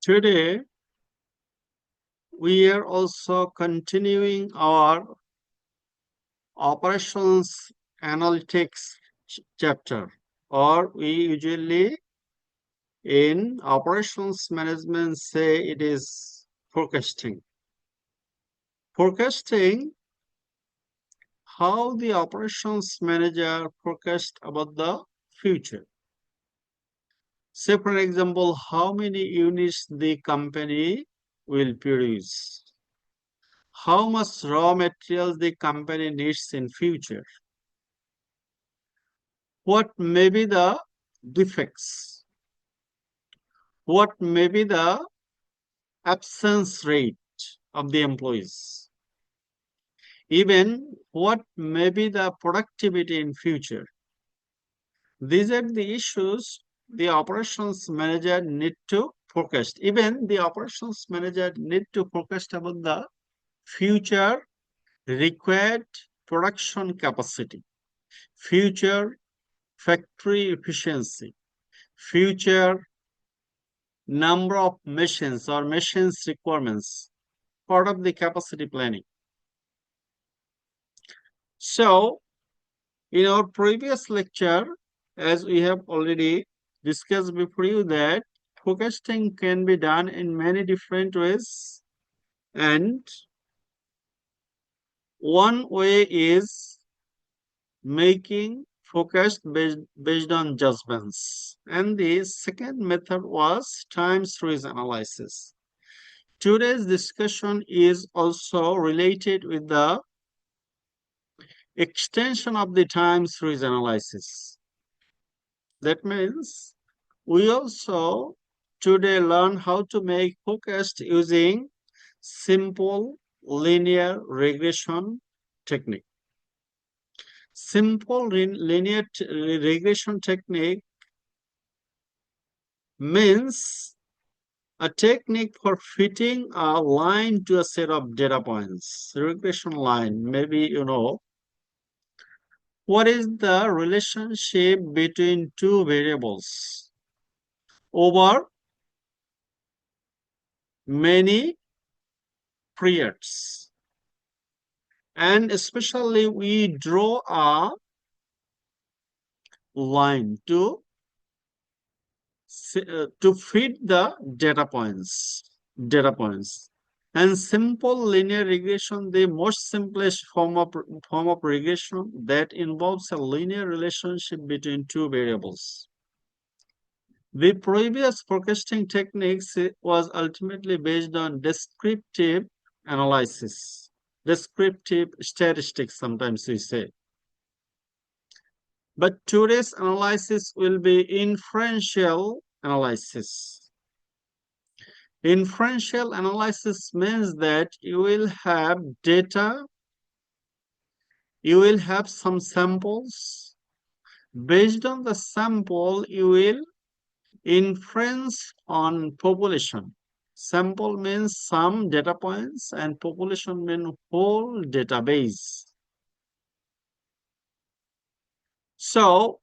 Today, we are also continuing our operations analytics chapter, or we usually in operations management say it is forecasting. Forecasting, how the operations manager forecast about the future. Say, for example, how many units the company will produce, how much raw materials the company needs in future, what may be the defects, what may be the absence rate of the employees, even what may be the productivity in future. These are the issues the operations manager need to forecast. Even the operations manager need to forecast about the future required production capacity, future factory efficiency, future number of machines or machines requirements, part of the capacity planning. So, in our previous lecture, as we have already discussed before you, that forecasting can be done in many different ways, and one way is making forecast based on judgments, and the second method was time series analysis. Today's discussion is also related with the extension of the time series analysis. That means we also today learn how to make forecast using simple linear regression technique. Simple linear regression technique means a technique for fitting a line to a set of data points. Regression line, maybe you know. What is the relationship between two variables over many periods? And especially we draw a line to fit the data points. And simple linear regression, the most simplest form of regression that involves a linear relationship between two variables. The previous forecasting techniques was ultimately based on descriptive analysis, descriptive statistics, sometimes we say. But today's analysis will be inferential analysis. Inferential analysis means that you will have data, you will have some samples. Based on the sample, you will inference on population. Sample means some data points and population means whole database. So,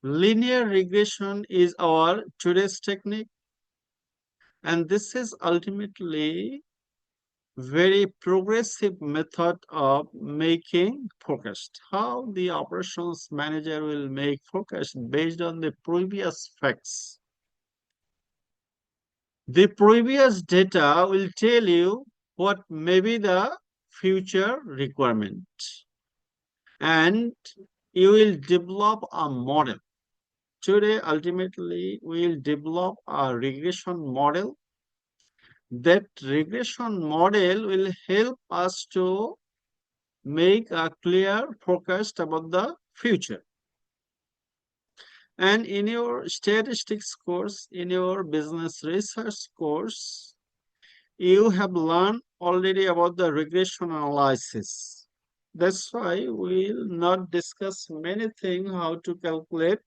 linear regression is our today's technique, and this is ultimately very progressive method of making forecast. How the operations manager will make forecast based on the previous facts. The previous data will tell you what may be the future requirement, and you will develop a model. Today, ultimately, we will develop a regression model. That regression model will help us to make a clear forecast about the future. And in your statistics course, in your business research course, you have learned already about the regression analysis. That's why we'll not discuss many things how to calculate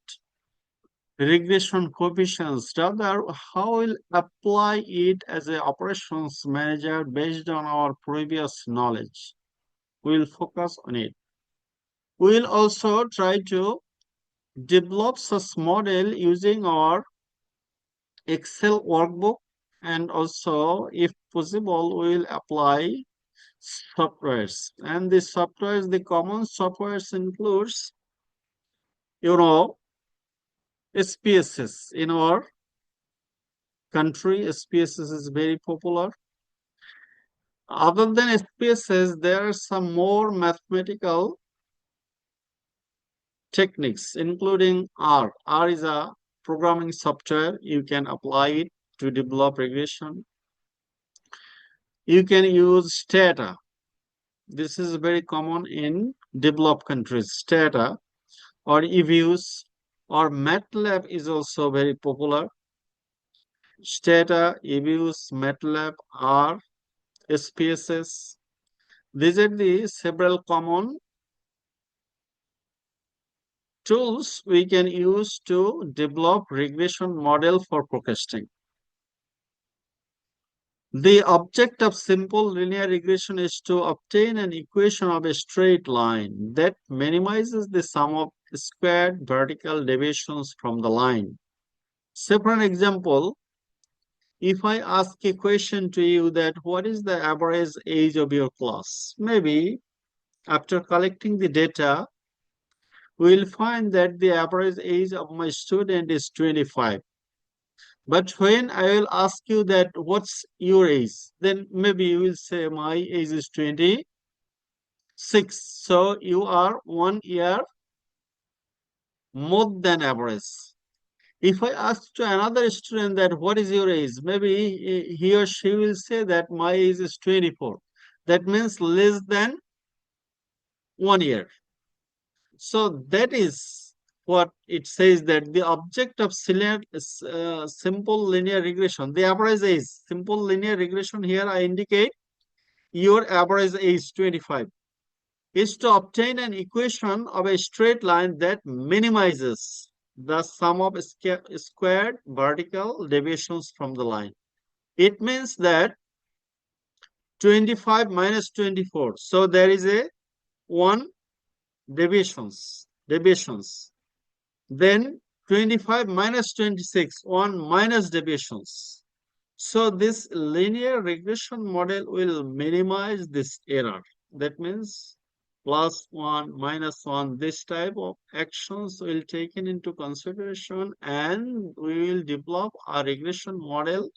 regression coefficients. Rather, how we'll apply it as an operations manager based on our previous knowledge. We'll focus on it. We'll also try to develop such model using our Excel workbook and also, if possible, we will apply softwares. And the softwares, the common softwares includes, you know, SPSS. In our country, SPSS is very popular. Other than SPSS, there are some more mathematical techniques, including R. R is a programming software. You can apply it to develop regression. You can use Stata. This is very common in developed countries. Stata or EViews or MATLAB is also very popular. Stata, EViews, MATLAB, R, SPSS. These are the several common tools we can use to develop regression model for forecasting. The object of simple linear regression is to obtain an equation of a straight line that minimizes the sum of squared vertical deviations from the line. Say for an example, if I ask a question to you that what is the average age of your class? Maybe after collecting the data, we'll find that the average age of my student is 25. But when I will ask you that what's your age, then maybe you will say my age is 26. So you are 1 year more than average. If I ask to another student that what is your age, maybe he or she will say that my age is 24. That means less than 1 year. So that is what it says, that the object of simple linear regression, the average age, simple linear regression here I indicate your average age 25, is to obtain an equation of a straight line that minimizes the sum of squared vertical deviations from the line. It means that 25 minus 24. So there is a 1 deviations. Then 25 minus 26, 1 minus deviations. So this linear regression model will minimize this error. That means +1, -1, this type of actions will taken into consideration, and we will develop a regression model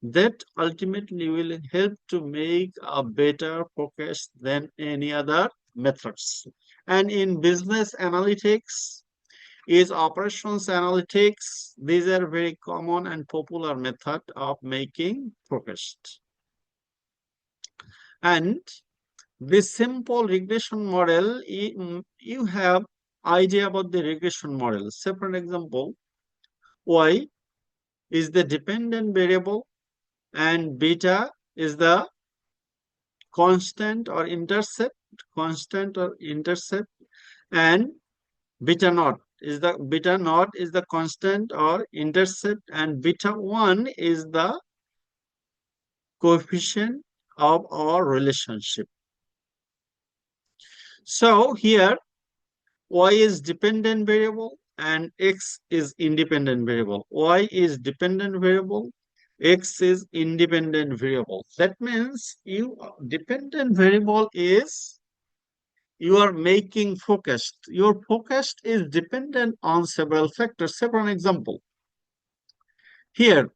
that ultimately will help to make a better forecast than any other methods. And in business analytics, is operations analytics. These are very common and popular method of making forecast. And this simple regression model, you have idea about the regression model. Say for an example, y is the dependent variable and beta is the constant or intercept, and beta naught is the constant or intercept, and beta 1 is the coefficient of our relationship. So here y is dependent variable and x is independent variable. Y is dependent variable, x is independent variable. That means dependent variable is you are making forecast. Your forecast is dependent on several factors. Say for an example, here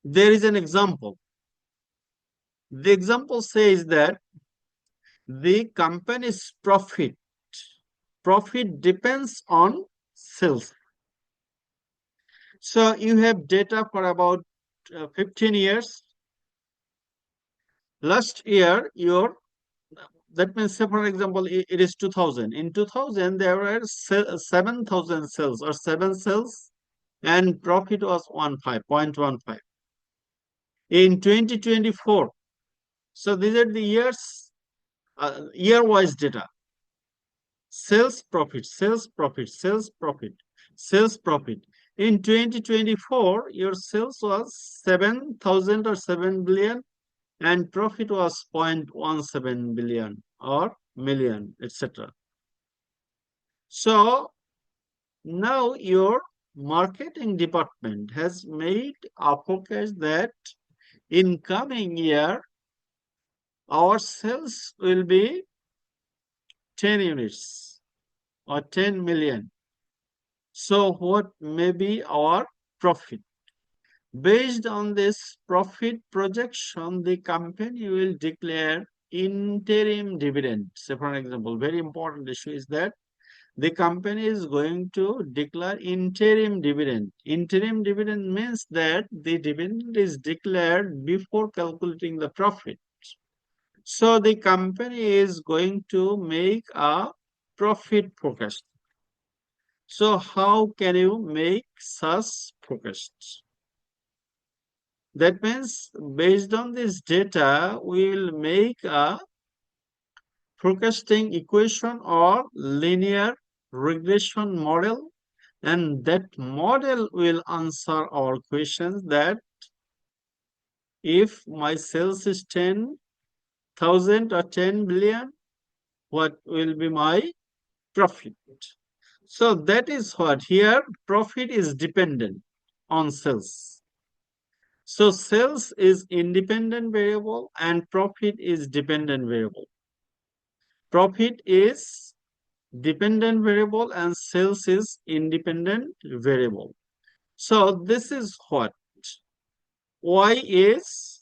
there is an example. The example says that the company's profit depends on sales. So you have data for about 15 years. Last year, that means, say for example, it is 2000. In 2000, there were 7,000 cells or 7 cells, and profit was 0.15. In 2024, so these are the year-wise data. Sales profit, sales profit, sales profit, sales profit. In 2024, your sales was 7,000 or 7 billion, and profit was 0.17 billion or million, etc. So now your marketing department has made a forecast that in coming year, our sales will be 10 units or 10 million. So what may be our profit? Based on this profit projection, the company will declare interim dividend. So for example, very important issue is that the company is going to declare interim dividend. Interim dividend means that the dividend is declared before calculating the profit. So the company is going to make a profit forecast. So how can you make such forecasts? That means based on this data, we will make a forecasting equation or linear regression model, and that model will answer our questions that if my sales is 10,000 or 10 billion, what will be my profit? So that is what here profit is dependent on sales. So sales is independent variable and profit is dependent variable. Profit is dependent variable and sales is independent variable. So this is what Y is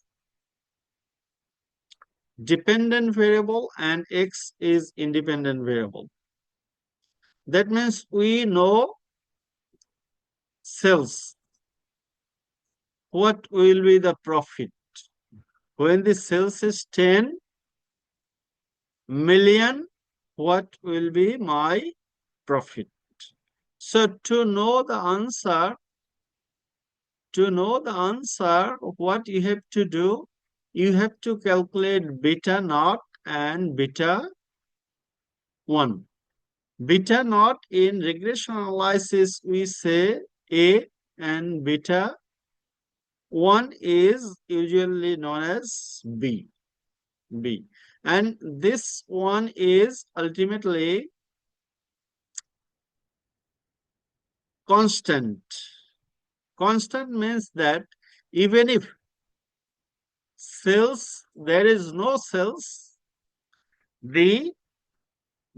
dependent variable and X is independent variable. That means we know sales. What will be the profit? When the sales is 10 million, what will be my profit? So to know the answer, what you have to do, you have to calculate beta naught and beta 1. Beta naught in regression analysis, we say A, and beta 1 is usually known as B. And this one is ultimately constant. Constant means that even if there is no sales,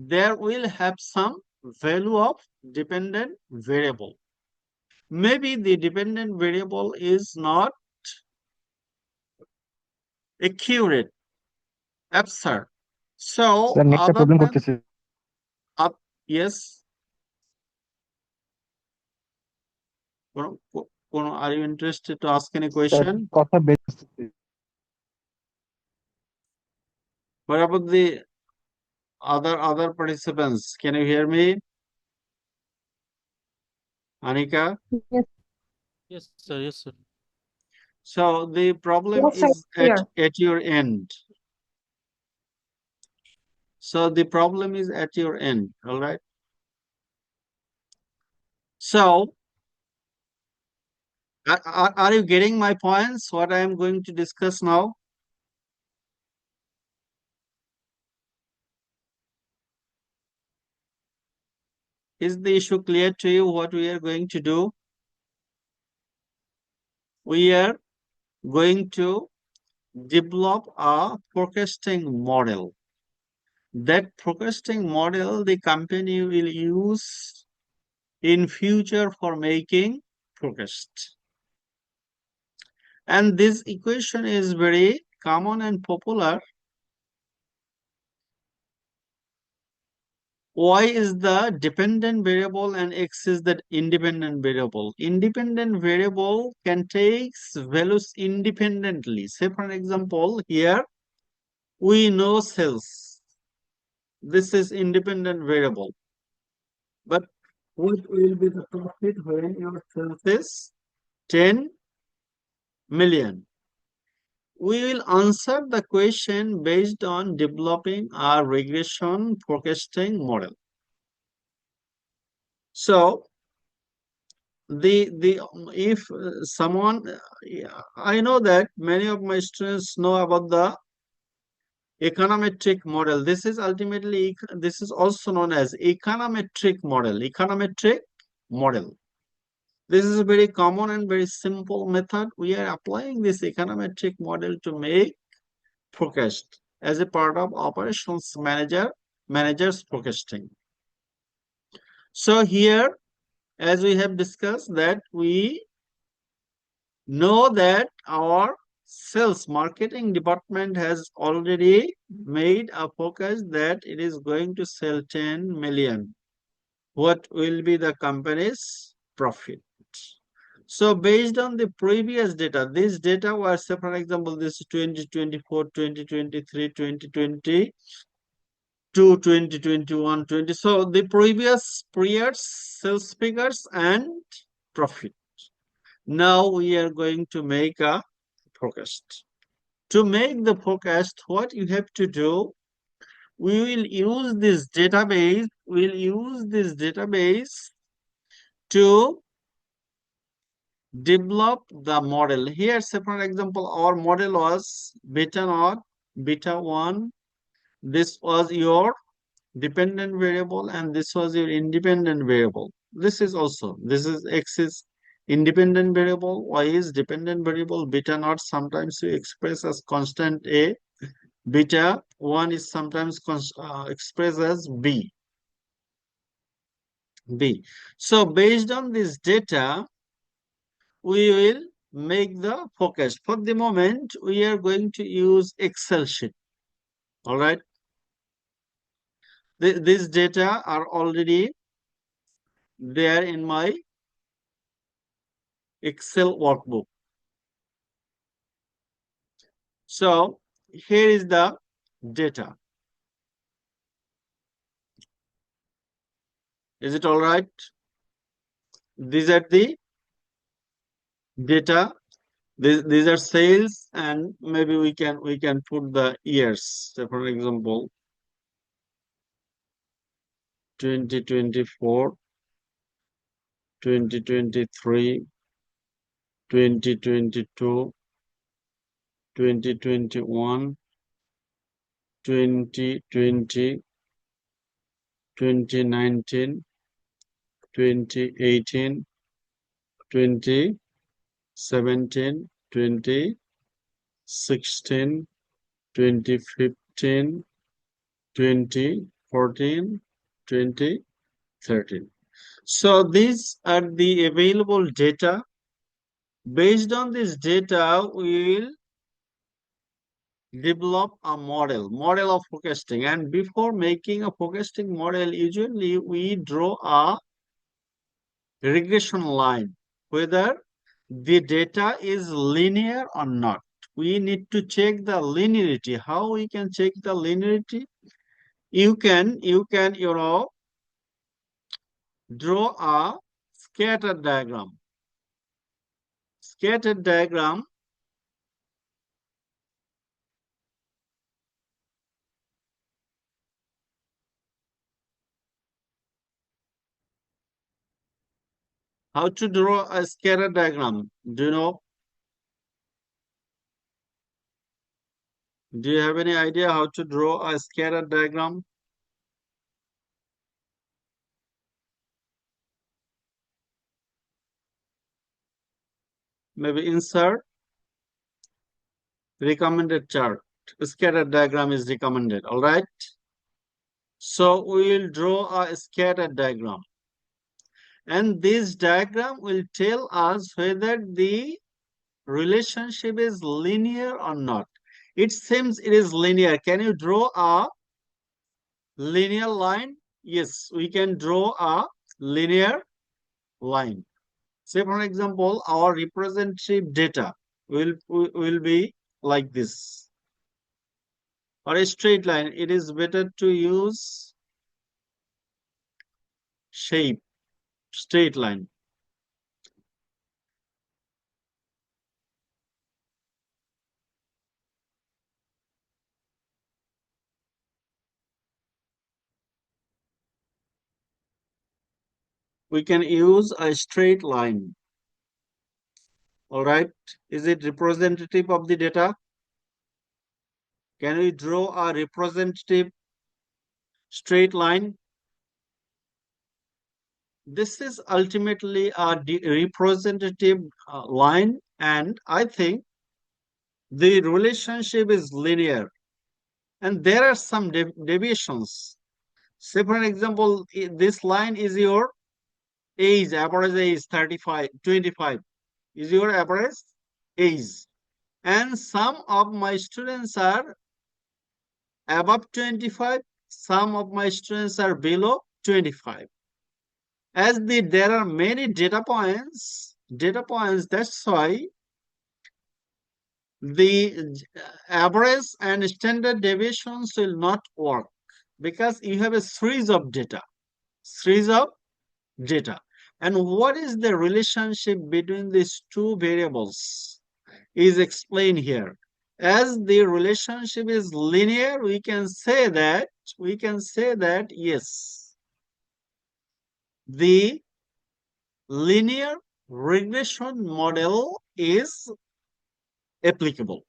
there will have some value of dependent variable. Maybe the dependent variable is not accurate, absurd. So sir নেটটা other problem than করতেছে yes, are you interested to ask any sir question? কথা বের আসতেছে What about the other participants? Can you hear me, Anika? Yes, Yes, sir. Yes, sir. So the problem yes, sir, is clear. at your end. So the problem is at your end, all right? So are you getting my points? What I am going to discuss now? Is the issue clear to you what we are going to do? We are going to develop a forecasting model. That forecasting model the company will use in future for making forecast. And this equation is very common and popular. Y is the dependent variable and X is the independent variable. Independent variable can take values independently. Say for example, here we know sales. This is independent variable. But what will be the profit when your sales is 10 million? We will answer the question based on developing a regression forecasting model. So if someone, I know that many of my students know about the econometric model. This is also known as econometric model. This is a very common and very simple method. We are applying this econometric model to make forecast as a part of operations managers forecasting. So here, as we have discussed, that we know that our sales marketing department has already made a forecast that it is going to sell 10 million. What will be the company's profit? So based on the previous data, this data was, say for example, this is 2024, 2023, 2020 to 2021, 20. So the previous year's sales figures and profit. Now we are going to make a forecast. To make the forecast, what you have to do, we will use this database, to develop the model. Here, say for example, our model was beta naught, beta 1. This was your dependent variable and this was your independent variable. This is X is independent variable, Y is dependent variable, beta naught sometimes we express as constant A, beta 1 is sometimes expressed as B. So based on this data, we will make the forecast. For the moment, we are going to use Excel sheet. All right. These data are already there in my Excel workbook. So here is the data. Is it all right? These are the data. These are sales, and maybe we can put the years. So for example, 2024, 2023, 2022, 2021, 2020, 2019, 2018, 2017, 2016, 2015, 2014, 2013. So these are the available data. Based on this data, we will develop a model of forecasting. And before making a forecasting model, usually we draw a regression line, whether the data is linear or not. We need to check the linearity. How we can check the linearity? You can draw a scatter diagram. Scatter diagram how to draw a scatter diagram? Do you know? Do you have any idea how to draw a scatter diagram? Maybe insert recommended chart. Scatter diagram is recommended. All right. So we will draw a scatter diagram. And this diagram will tell us whether the relationship is linear or not. It seems it is linear. Can you draw a linear line? Yes, we can draw a linear line. Say, for example, our representative data will be like this. Or a straight line, it is better to use shape, straight line. We can use a straight line. All right. Is it representative of the data? Can we draw a representative straight line? this is ultimately a representative line, and I think the relationship is linear, and there are some deviations. Say, for example, this line is your age, average age 35, 25 is your average age. And some of my students are above 25, some of my students are below 25. As there are many data points, that's why the average and standard deviations will not work, because you have a series of data. And what is the relationship between these two variables is explained here. As the relationship is linear, we can say that yes, the linear regression model is applicable.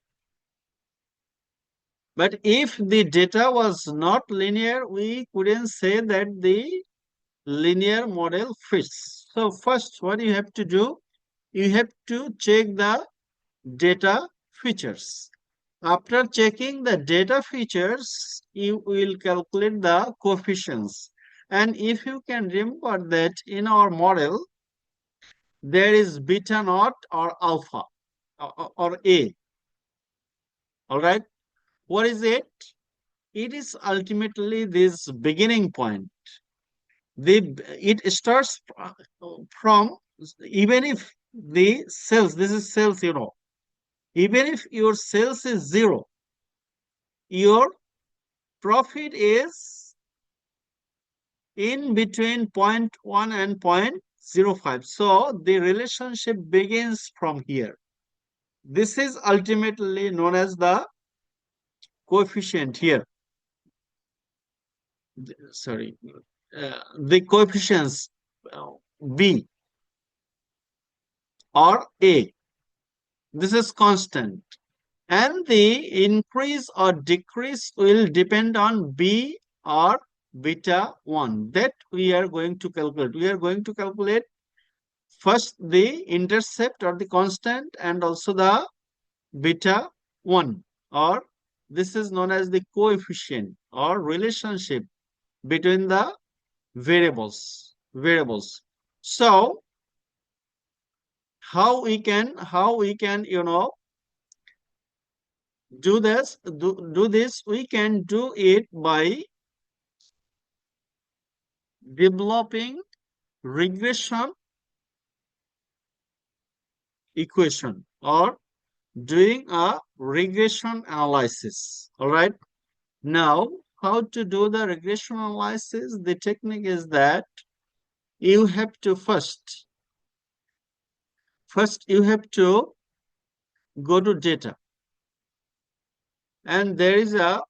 But if the data was not linear, we couldn't say that the linear model fits. So first, what you have to do, you have to check the data features. After checking the data features, you will calculate the coefficients. And if you can remember that in our model, there is beta naught or alpha or A. All right. What is it? It is ultimately this beginning point. It starts from, even if the cells, this is cells, even if your sales is 0, your profit is in between 0.1 and 0.05. So the relationship begins from here. This is ultimately known as the coefficient here. Sorry, the coefficients B or A. This is constant. And the increase or decrease will depend on B or beta 1 that we are going to calculate. We are going to calculate first the intercept or the constant and also the beta 1, or this is known as the coefficient or relationship between the variables. So how we can do this, we can do it by developing regression equation or doing a regression analysis. All right. Now, how to do the regression analysis? The technique is that you have to first you have to go to data, and there is a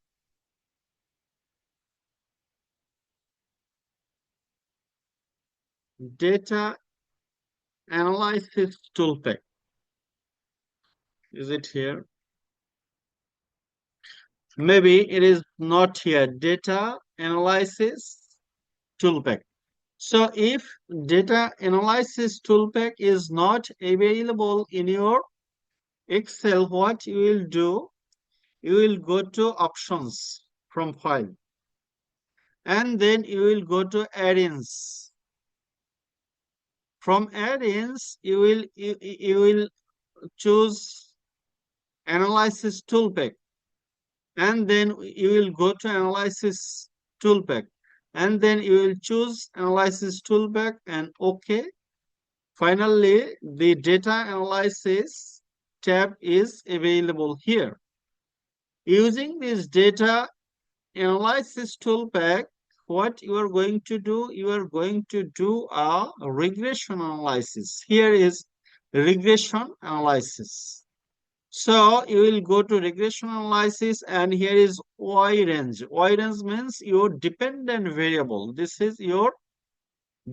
data analysis toolpack. Is it here? Maybe it is not here. Data analysis toolpack. So if data analysis toolpack is not available in your Excel, what you will do, you will go to options from file, and then you will go to add-ins. From add-ins, you will choose analysis toolpack, and then you will go to analysis toolpack, and then you will choose analysis toolpack and OK. Finally, the data analysis tab is available here. Using this data analysis toolpack, what you are going to do, you are going to do a regression analysis. Here is regression analysis. So you will go to regression analysis, and here is Y range. Y range means your dependent variable. This is your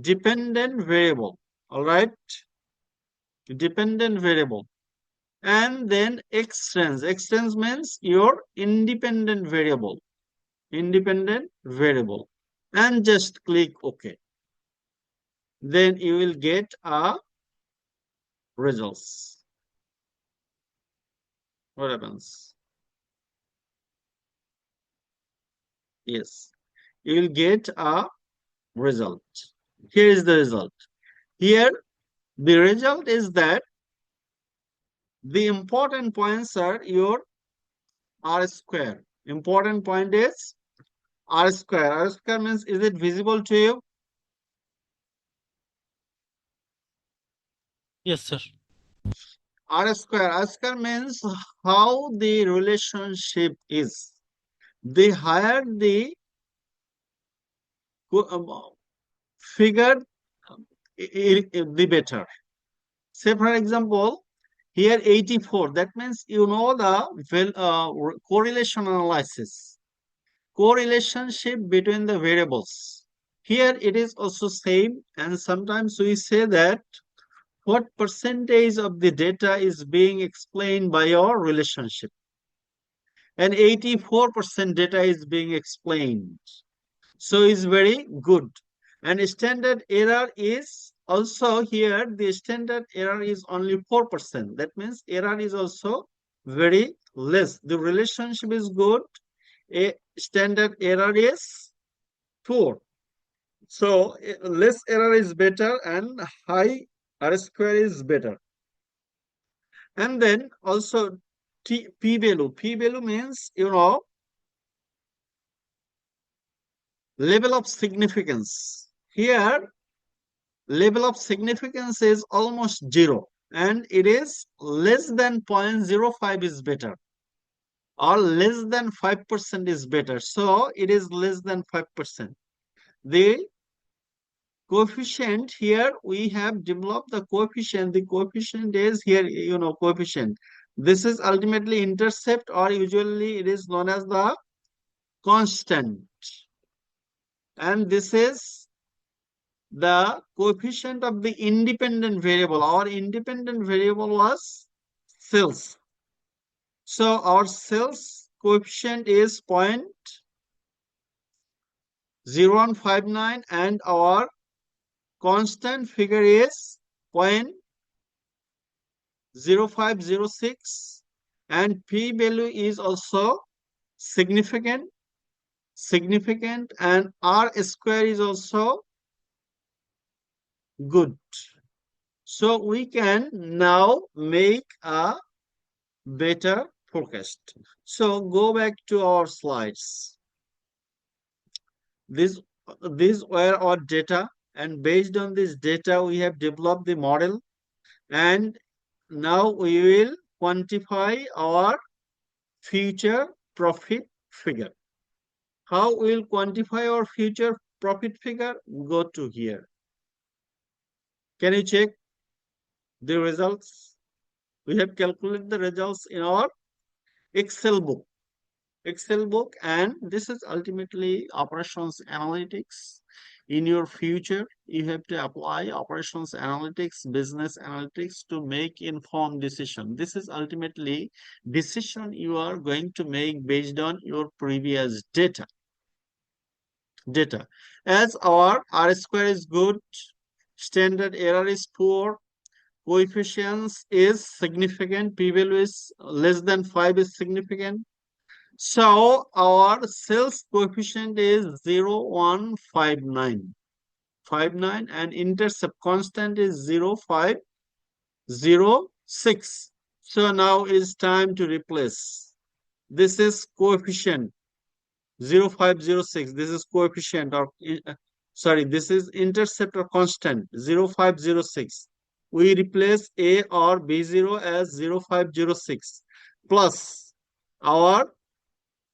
dependent variable. All right. Dependent variable. And then X range. X range means your independent variable. Independent variable. And just click OK. then you will get a results. What happens? Yes, you will get a result. Here is the result. Here, the result is that the important points are your R square. Important point is R square. R square means, is it visible to you? Yes, sir. R square. R square means how the relationship is. The higher the figure, the better. Say, for example, here 84. That means you know the correlation analysis. Correlationship between the variables. Here it is also same, and sometimes we say that what percentage of the data is being explained by your relationship, and 84% data is being explained. So it's very good. And standard error is also here, the standard error is only 4%. That means error is also very less. The relationship is good. A standard error is 4. So less error is better and high R square is better. And then also p value. P value means, level of significance. Here, level of significance is almost 0, and it is less than 0.05 is better, or less than 5% is better. So it is less than 5%. The coefficient, here we have developed the coefficient. The coefficient is here, coefficient. This is ultimately intercept, or usually it is known as the constant. And this is the coefficient of the independent variable. Our independent variable was sales. So our sales coefficient is 0.0159, and our constant figure is 0.0506, and p value is also significant, and R square is also good. So we can now make a better forecast. So go back to our slides. These were our data, and based on this data, we have developed the model, and now we will quantify our future profit figure. How we will quantify our future profit figure? Go to here. Can you check the results? We have calculated the results in our Excel book. And this is ultimately operations analytics. In your future, you have to apply operations analytics, business analytics to make informed decision. This is ultimately decision you are going to make based on your previous data. As our R square is good, standard error is poor, coefficients is significant, p value is less than 5 is significant. So our sales coefficient is 0.159, and intercept constant is 0.506. So now it's time to replace. This is coefficient 0.506. This is coefficient, or sorry, this is intercept or constant 0.506. We replace A or B0 as 0.506 plus our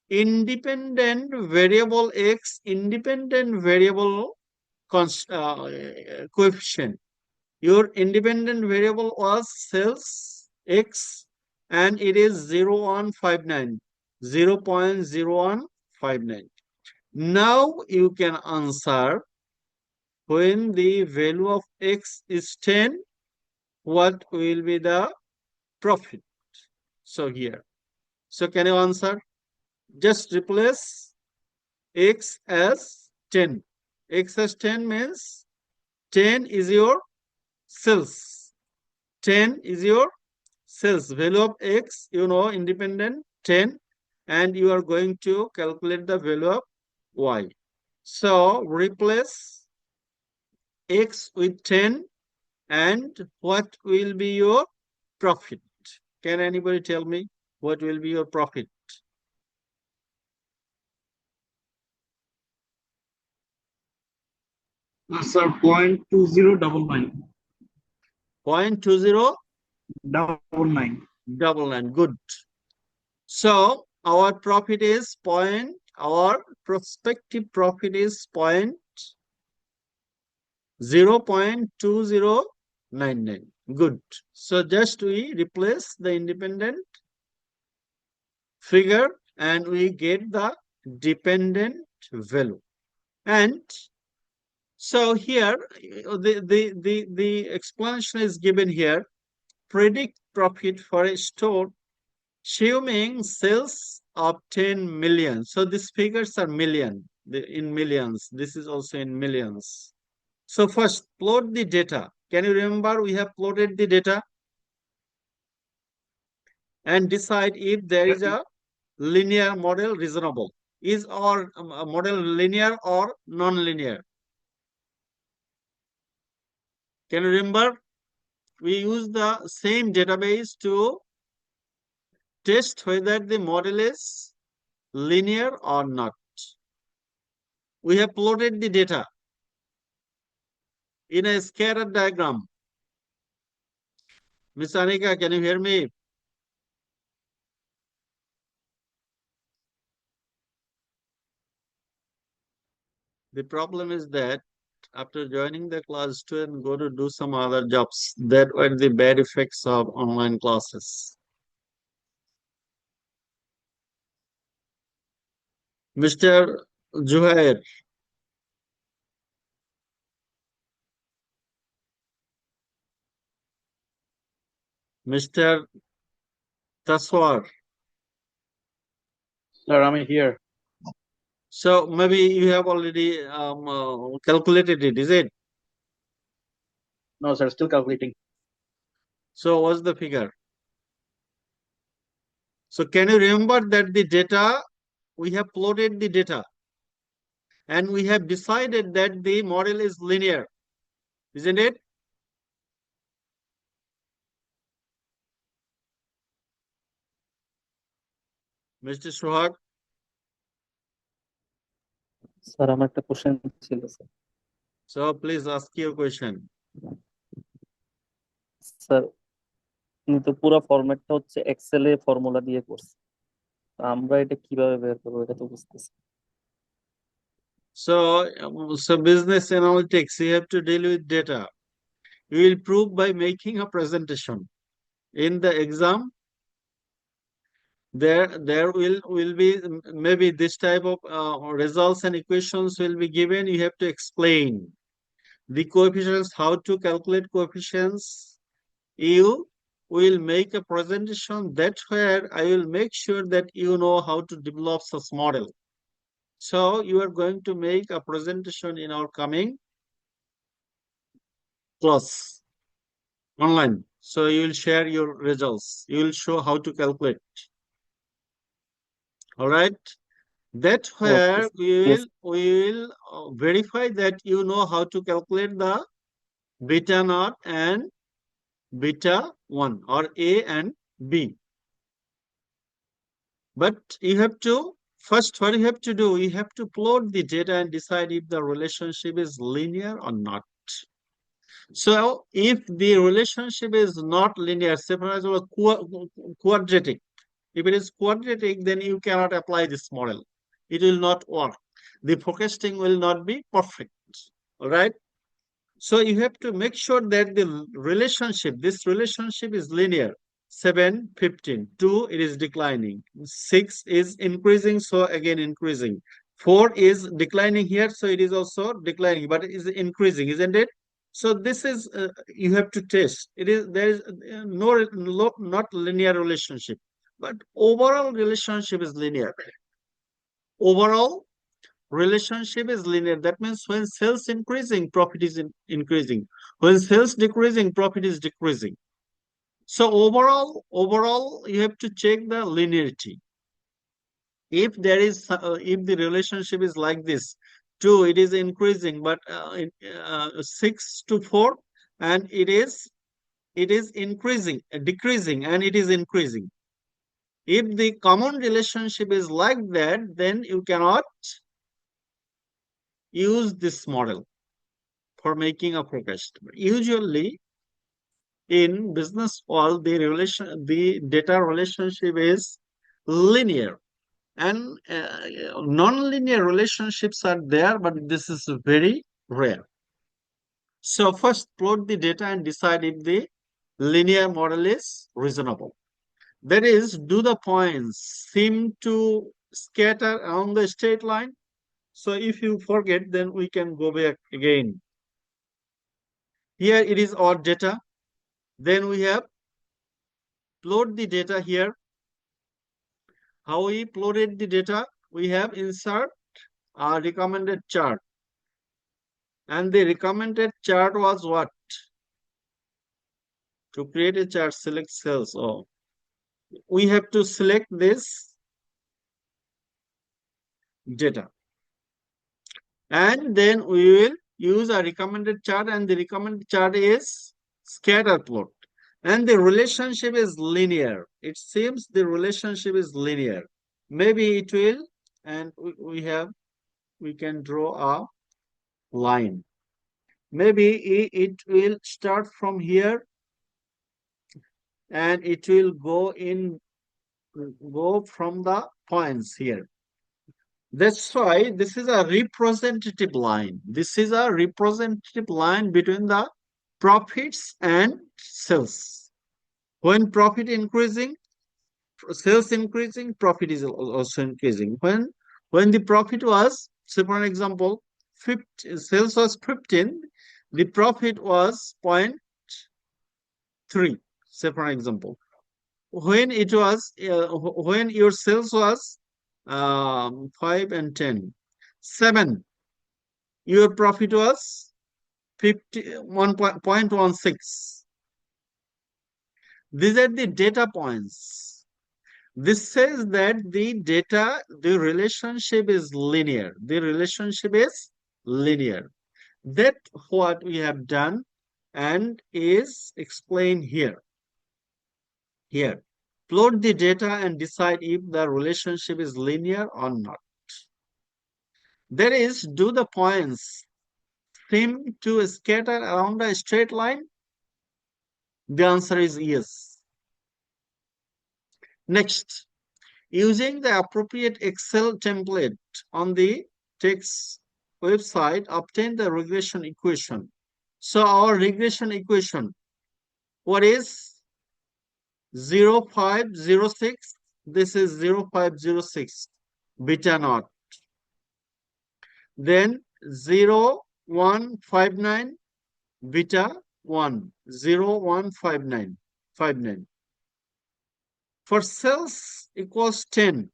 independent variable x, independent variable coefficient. Your independent variable was sales x, and it is 0.159. 0.0159. Now you can answer, when the value of x is 10, what will be the profit? So here. So can you answer? Just replace x as 10. X as 10 means 10 is your sales. 10 is your sales. Value of X, independent 10, and you are going to calculate the value of Y. So replace X with 10, and what will be your profit? Can anybody tell me what will be your profit? Sir, 0.2099. 0.2099. Double nine. Good. So our profit is our prospective profit is 0.2099. Good. So just we replace the independent figure and we get the dependent value. And so here the explanation is given here. Predict profit for a store assuming sales of 10 million. So these figures are in millions. This is also in millions. So first, plot the data. Can you remember we have plotted the data? And decide if there is a linear model reasonable. Is our model linear or non-linear? Can you remember? We use the same database to test whether the model is linear or not. We have plotted the data in a scatter diagram. Ms. Anika, can you hear me? The problem is that after joining the class, students go to do some other jobs. That were the bad effects of online classes. Mr. Juhair, Mr. Taswar. Sir, I'm here. So maybe you have already calculated it, is it? No, sir, still calculating. So what's the figure? So can you remember that the data, we have plotted the data and we have decided that the model is linear, isn't it? Mr. Sohag? Sir আমার একটা question ছিল sir. So please ask your question. Sir আপনি তো পুরো ফরম্যাটটা হচ্ছে এক্সেলে formula দিয়ে করছে, আমরা এটা কিভাবে বের করবো এটা তো বুঝতেছি। So business analytics, you have to deal with data. You will prove by making a presentation. In the exam, there will be maybe this type of results and equations will be given. You have to explain the coefficients, how to calculate coefficients. You will make a presentation. That's where I will make sure that you know how to develop such model. So you are going to make a presentation in our coming class online. So you will share your results. You will show how to calculate. All right. That's where Yes. we will verify that you know how to calculate the beta naught and beta 1 or A and B. But you have to, first what you have to do, you have to plot the data and decide if the relationship is linear or not. So if the relationship is not linear, say for example quadratic, if it is quadratic, then you cannot apply this model. It will not work. The forecasting will not be perfect. All right. So you have to make sure that this relationship is linear. 7, 15, 2, it is declining. 6 is increasing, so again increasing. 4 is declining here, so it is also declining, but it is increasing, isn't it? So this is, you have to test. There is not linear relationship, but overall relationship is linear. Overall relationship is linear. That means when sales increasing, profit is increasing. When sales decreasing, profit is decreasing. So overall, you have to check the linearity. If there is, if the relationship is like this, 2, it is increasing, but 6 to 4, and it is increasing, decreasing, and it is increasing. If the common relationship is like that, then you cannot use this model for making a forecast. Usually in business world, the data relationship is linear, and non-linear relationships are there, but this is very rare. So first plot the data and decide if the linear model is reasonable. That is, do the points seem to scatter along the straight line? So if you forget, then we can go back again. Here it is our data. Then we have plot the data here. How we plotted the data? We have insert a recommended chart. And the recommended chart was what? To create a chart, select cells. Oh, we have to select this data. And then we will use a recommended chart, and the recommended chart is scatter plot. And the relationship is linear. It seems the relationship is linear. Maybe it will, and we can draw a line. Maybe it will start from here and it will go from the points here. That's why this is a representative line. This is a representative line between the profits and sales. When profit increasing, sales increasing, profit is also increasing. When the profit was, say for an example, 50, sales was 15, the profit was 0.3, say for an example. When it was, when your sales was 5 and 10, 7, your profit was 1.16. These are the data points. This says that the relationship is linear. The relationship is linear. That what we have done and is explained here. Here, plot the data and decide if the relationship is linear or not. That is, do the points seem to scatter around a straight line? The answer is yes. Next, using the appropriate Excel template on the text website, obtain the regression equation. So our regression equation, what is 0506? This is 0506 beta naught. Then 0159 beta 1, 0159. For sales equals 10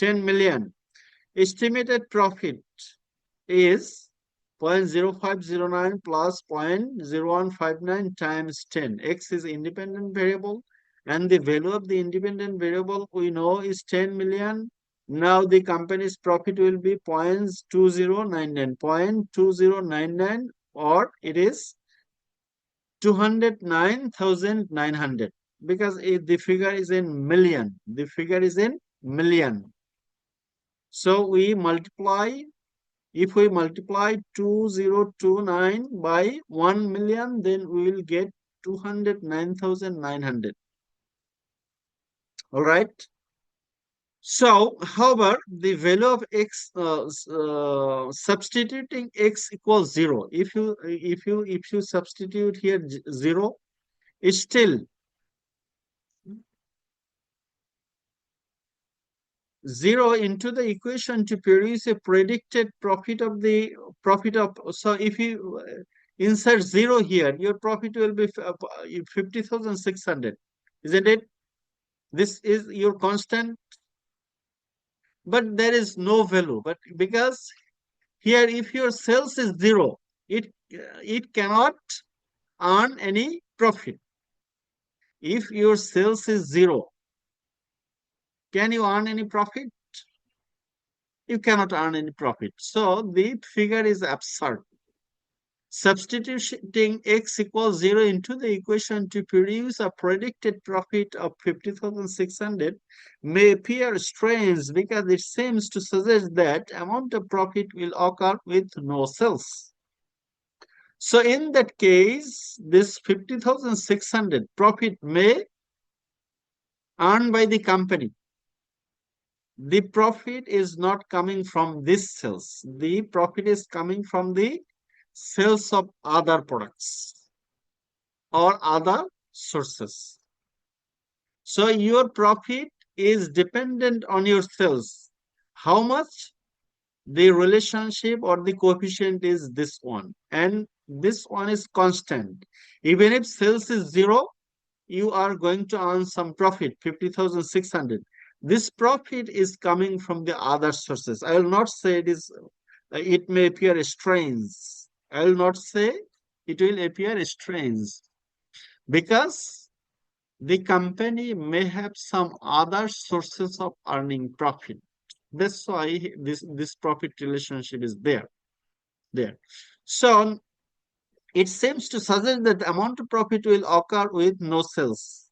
million. Estimated profit is 0.0509 plus 0.0159 times 10. X is independent variable, and the value of the independent variable we know is 10 million. Now the company's profit will be 0.2099, or it is 209,900, because the figure is in million. The figure is in million. So we multiply. If we multiply 2029 by 1 million, then we will get 209,900. All right. So, however, the value of x, substituting x equals 0. If you substitute here 0, it's still 0 into the equation to produce a predicted profit of. So if you insert 0 here, your profit will be 50,600, isn't it? This is your constant. but there is no value. But because here, if your sales is zero, it cannot earn any profit. If your sales is zero, can you earn any profit? You cannot earn any profit. So the figure is absurd. Substituting x equals 0 into the equation to produce a predicted profit of 50,600 may appear strange because it seems to suggest that amount of profit will occur with no sales. So in that case, this 50,600 profit may earned by the company. The profit is not coming from this sales. The profit is coming from the sales of other products or other sources. So your profit is dependent on your sales. How much? The relationship or the coefficient is this one, and this one is constant. Even if sales is zero, you are going to earn some profit, 50,600. This profit is coming from the other sources. I will not say it may appear strange. I will not say it will appear strange because the company may have some other sources of earning profit. That's why this profit relationship is there. So it seems to suggest that the amount of profit will occur with no sales.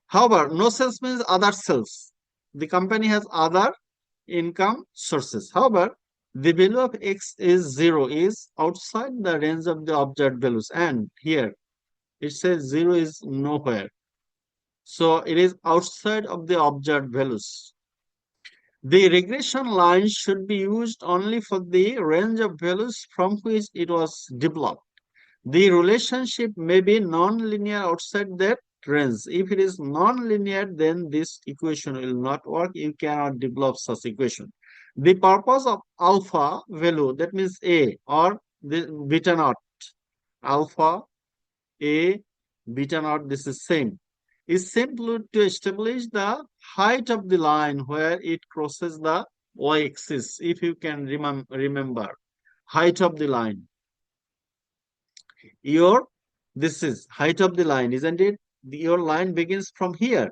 However, no sales means other sales. The company has other income sources. However, the value of x is 0, is outside the range of the observed values. And here it says 0 is nowhere. So it is outside of the observed values. The regression line should be used only for the range of values from which it was developed. The relationship may be non-linear outside that range. If it is non-linear, then this equation will not work. You cannot develop such equation. The purpose of alpha value, that means A or the beta naught, alpha, A, beta naught, this is same, is simply to establish the height of the line where it crosses the y-axis. If you can remember, height of the line. This is height of the line, isn't it? Your line begins from here.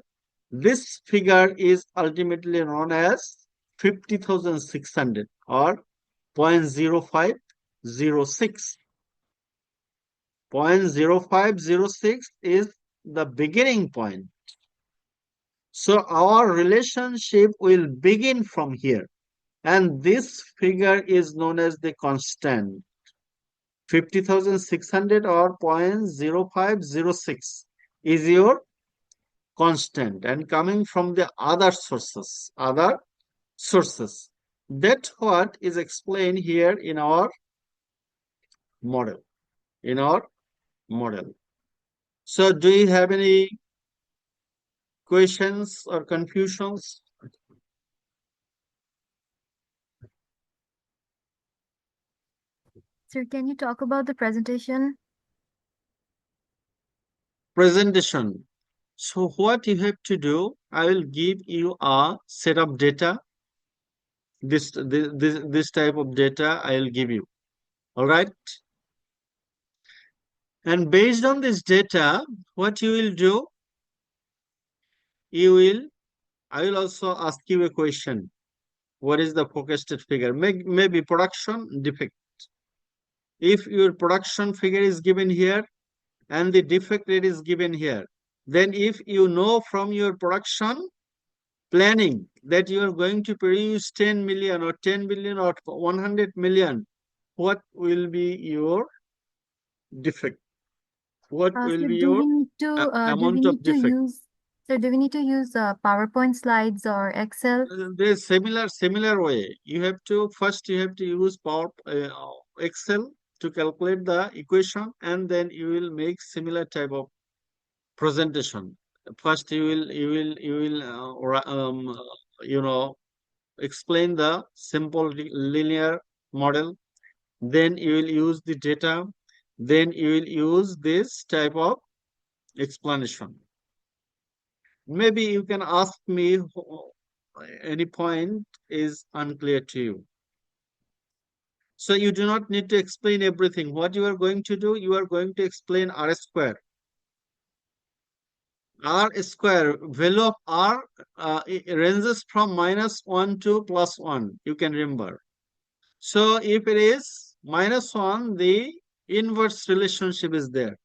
This figure is ultimately known as 50,600 or 0.0506. 0.0506 is the beginning point. So our relationship will begin from here. And this figure is known as the constant. 50,600 or 0.0506 is your constant and coming from the other sources. That's what is explained here in our model. So do you have any questions or confusions? Sir, can you talk about the presentation? Presentation. So what you have to do, I will give you a set of data. This type of data I will give you. All right. And based on this data, what you will do, I will also ask you a question. What is the forecasted figure? Maybe production defect. If your production figure is given here and the defect rate is given here, then if you know from your production planning that you are going to produce 10 million or 10 billion or 100 million, what will be your defect? What will So be do your we need to amount of defect? use PowerPoint slides or Excel? There's similar way. You have to use Excel to calculate the equation, and then you will make similar type of presentation. First, you know explain the simple linear model. Then you will use the data. Then you will use this type of explanation. Maybe you can ask me any point is unclear to you. So you do not need to explain everything. What you are going to do, you are going to explain R square. R square, value of R it ranges from -1 to +1. You can remember. So if it is -1, the inverse relationship is there.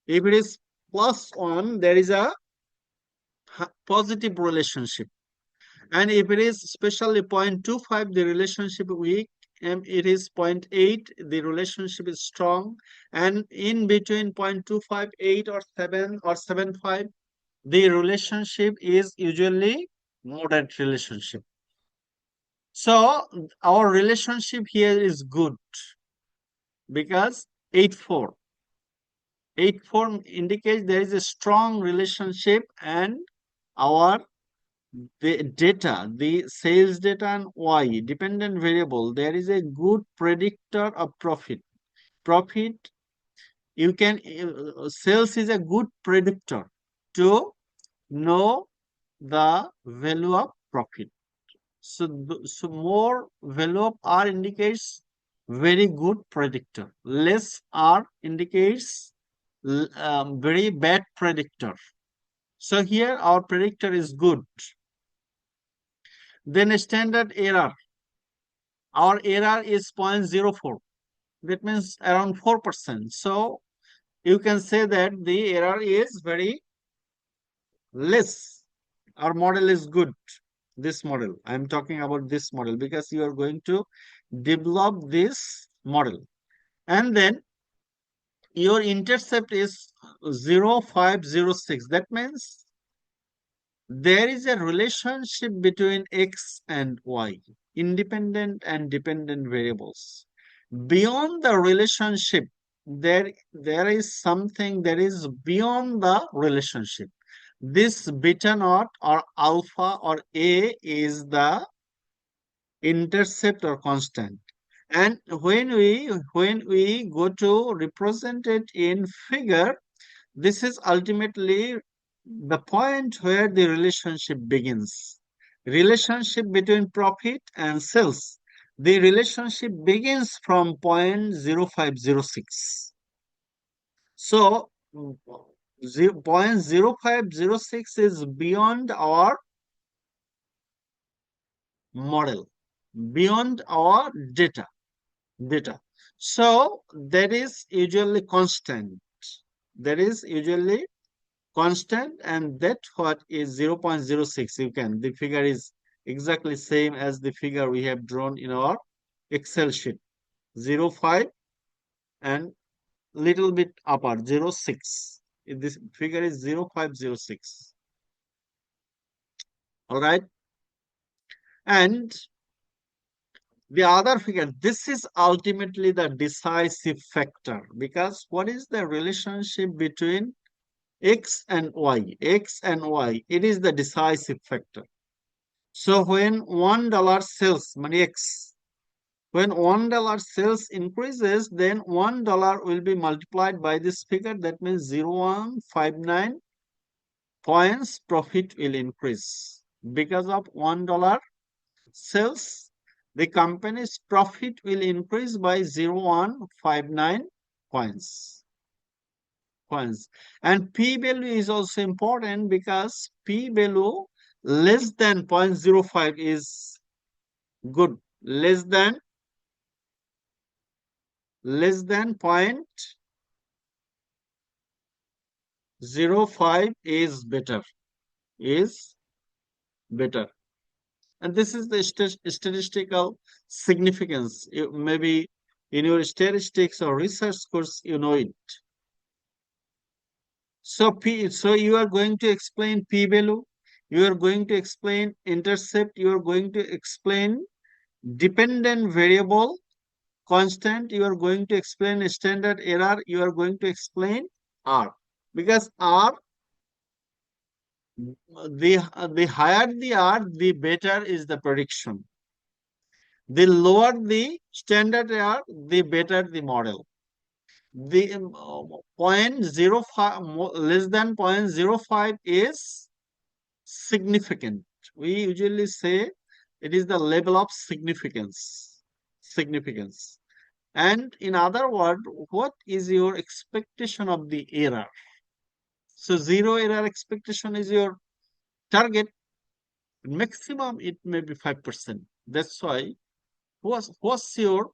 If it is +1, there is a positive relationship. And if it is especially 0.25, the relationship weak, and it is 0.8, the relationship is strong. And in between 0.25, 8 or 7 or 7.5, the relationship is usually moderate relationship. So our relationship here is good because 8.4. 8.4 indicates there is a strong relationship, and our the sales data and Y dependent variable, there is a good predictor of profit. Profit, you can sales is a good predictor to know the value of profit. So, so more value of R indicates very good predictor. Less R indicates very bad predictor. So here our predictor is good. Then standard error. Our error is 0.04. That means around 4%. So you can say that the error is very less. Our model is good. This model, I'm talking about this model because you are going to develop this model. And then your intercept is 0.506. That means there is a relationship between X and Y, independent and dependent variables. Beyond the relationship, there is something that is beyond the relationship. This beta naught or alpha or A is the intercept or constant. And when we go to represent it in figure, this is ultimately the point where the relationship begins. Relationship between profit and sales. The relationship begins from 0.0506. So 0.0506 is beyond our model, beyond our data. So that is usually constant. That is usually constant, and that what is 0.06. You can, the figure is exactly same as the figure we have drawn in our Excel sheet. 0.5 and little bit upper 0.6. This figure is 0.506. All right. And the other figure, this is ultimately the decisive factor, because what is the relationship between X and Y? X and Y, it is the decisive factor. So when $1 sells, money X, when $1 sales increases, then $1 will be multiplied by this figure. That means 0.159 points profit will increase. Because of $1 sales, the company's profit will increase by 0.159 points. And P value is also important because P value less than 0.05 is good. Less than 0.05 is better. And this is the statistical significance. Maybe in your statistics or research course, you know it. So you are going to explain P value, you are going to explain intercept, you are going to explain dependent variable, constant, you are going to explain standard error, you are going to explain R. Because R, the higher the R, the better is the prediction. The lower the standard error, the better the model. The 0.05 less than 0.05 is significant. We usually say it is the level of significance. Significance. And in other words, what is your expectation of the error? So zero error expectation is your target. Maximum it may be 5%. That's why what's your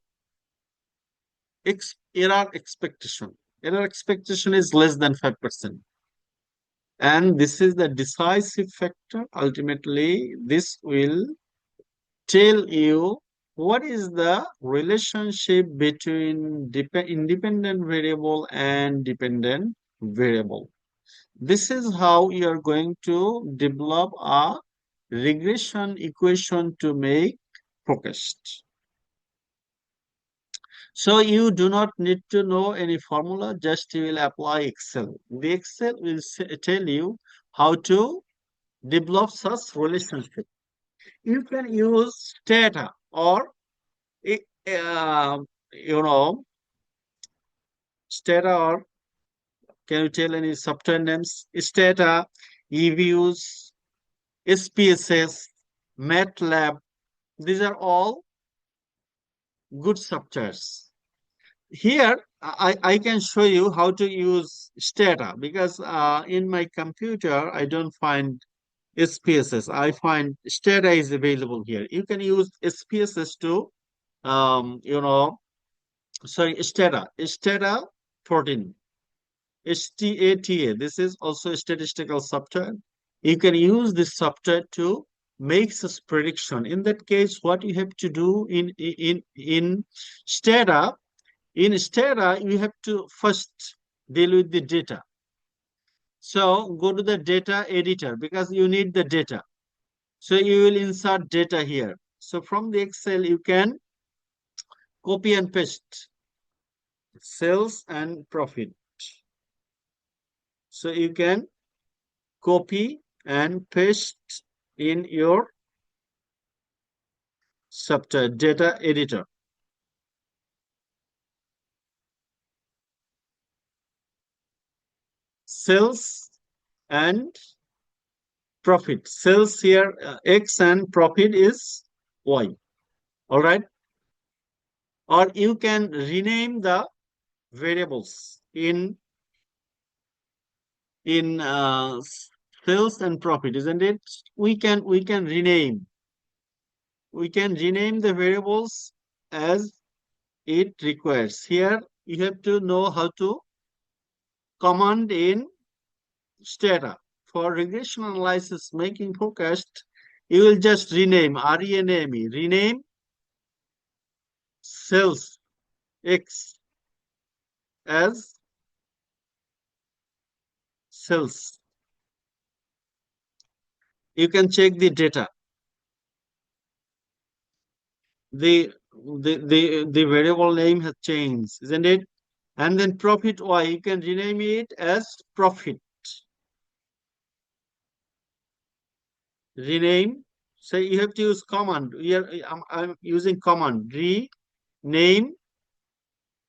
error expectation? Error expectation is less than 5%. And this is the decisive factor. Ultimately, this will tell you what is the relationship between independent variable and dependent variable. This is how you are going to develop a regression equation to make forecast. So you do not need to know any formula, just you will apply Excel. The Excel will tell you how to develop such relationship. You can use data or you know, Stata, or can you tell any software names? Stata, EViews, SPSS, MATLAB. These are all good softwares. Here, I can show you how to use Stata because in my computer, I don't find SPSS. I find Stata is available here. You can use SPSS to, sorry, Stata 14. STATA. This is also a statistical software. You can use this software to make such prediction. In that case, what you have to do in Stata, you have to first deal with the data. So go to the data editor because you need the data. So you will insert data here. So from the Excel, you can copy and paste sales and profit. So you can copy and paste in your software data editor. Sales and profit. Sales here X and profit is Y. All right. Or you can rename the variables in sales and profit, isn't it? We can rename the variables as it requires. Here you have to know how to command in Stata. For regression analysis making forecast, you will just rename rename sales X as sales. You can check the data. The variable name has changed, isn't it? And then profit Y, you can rename it as profit. Rename. So you have to use command. I'm using command. Rename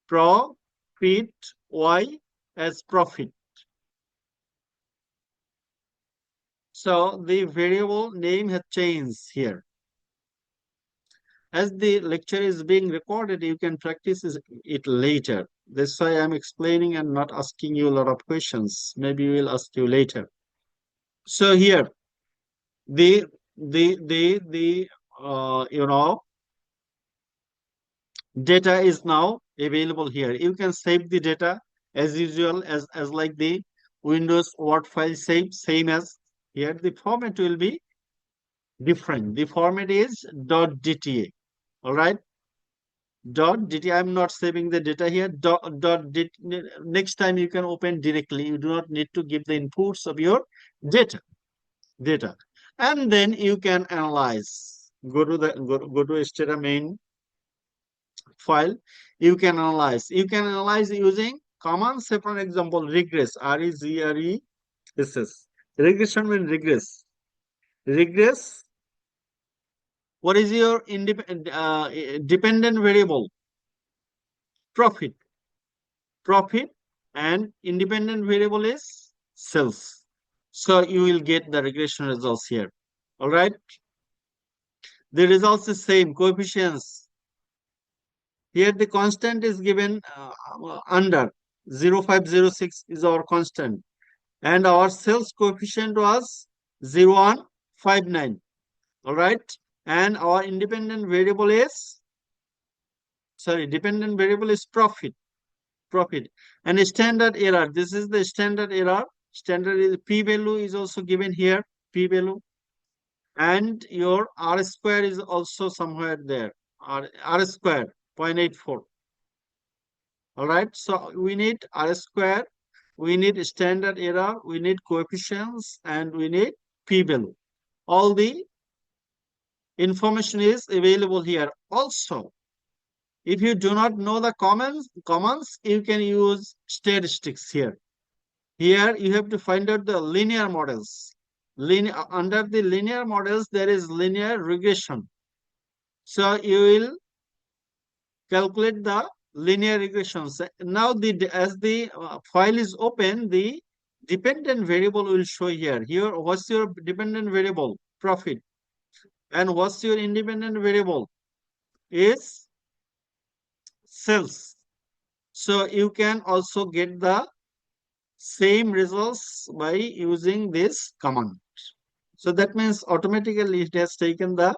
profit Y as profit. So the variable name has changed here. As the lecture is being recorded, you can practice it later. That's why I'm explaining and not asking you a lot of questions. Maybe we'll ask you later. So here, the data is now available here. You can save the data as usual, as like the Windows Word file same as here. The format will be different. The format is .dta. All right. .dta. I'm not saving the data here. Next time you can open directly. You do not need to give the inputs of your data. And then you can analyze. Go to Stata main file. You can analyze. You can analyze using command. Say for example, regress. REGRESS. Regression means regress. Regress. What is your dependent variable? Profit. And independent variable is sales. So you will get the regression results here. All right. The results is same, coefficients. Here the constant is given under 0.506 is our constant. And our sales coefficient was 0.159. All right. And our independent variable is, dependent variable is profit. And standard error, this is the standard error. Standard is p value is also given here, p value. And your r square is also somewhere there, r square 0.84. All right. So we need r square, we need standard error, we need coefficients, and we need p value. All the information is available here. Also, if you do not know the commons, you can use statistics here. Here you have to find out the linear models. Under the linear models, there is linear regression. So you will calculate the linear regressions. Now, as the file is open, the dependent variable will show here. Here, what's your dependent variable? Profit. And what's your independent variable? Is sales. So you can also get the same results by using this command. So that means automatically it has taken the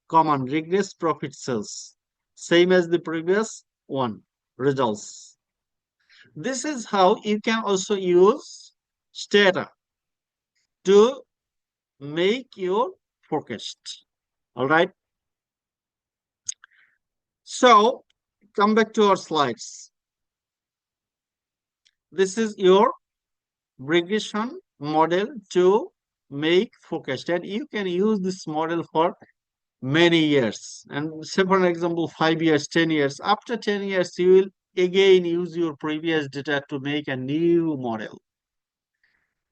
command regress profit sales, same as the previous one results. This is how you can also use stata to make your forecast. All right. So come back to our slides. This is your regression model to make forecast, and you can use this model for many years. And say for example, 5 years, 10 years. After 10 years, you will again use your previous data to make a new model.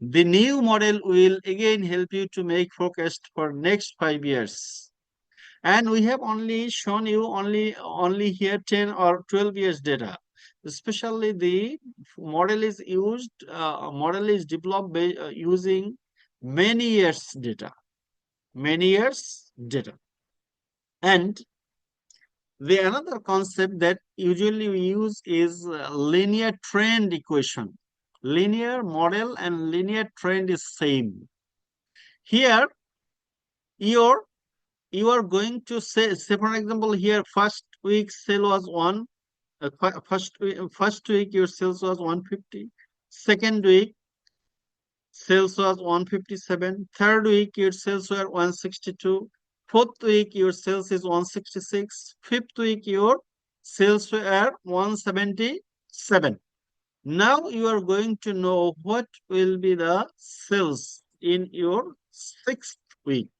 The new model will again help you to make forecast for next 5 years. And we have only shown you only here 10 or 12 years data. Especially the model is used, model is developed by using many years data. And the another concept that usually we use is linear trend equation. Linear model and linear trend is same. Here, you are going to say for example, here first week sale was 1. First week your sales was 150. Second week sales was 157. Third week your sales were 162. Fourth week your sales is 166. Fifth week your sales were 177. Now you are going to know what will be the sales in your sixth week.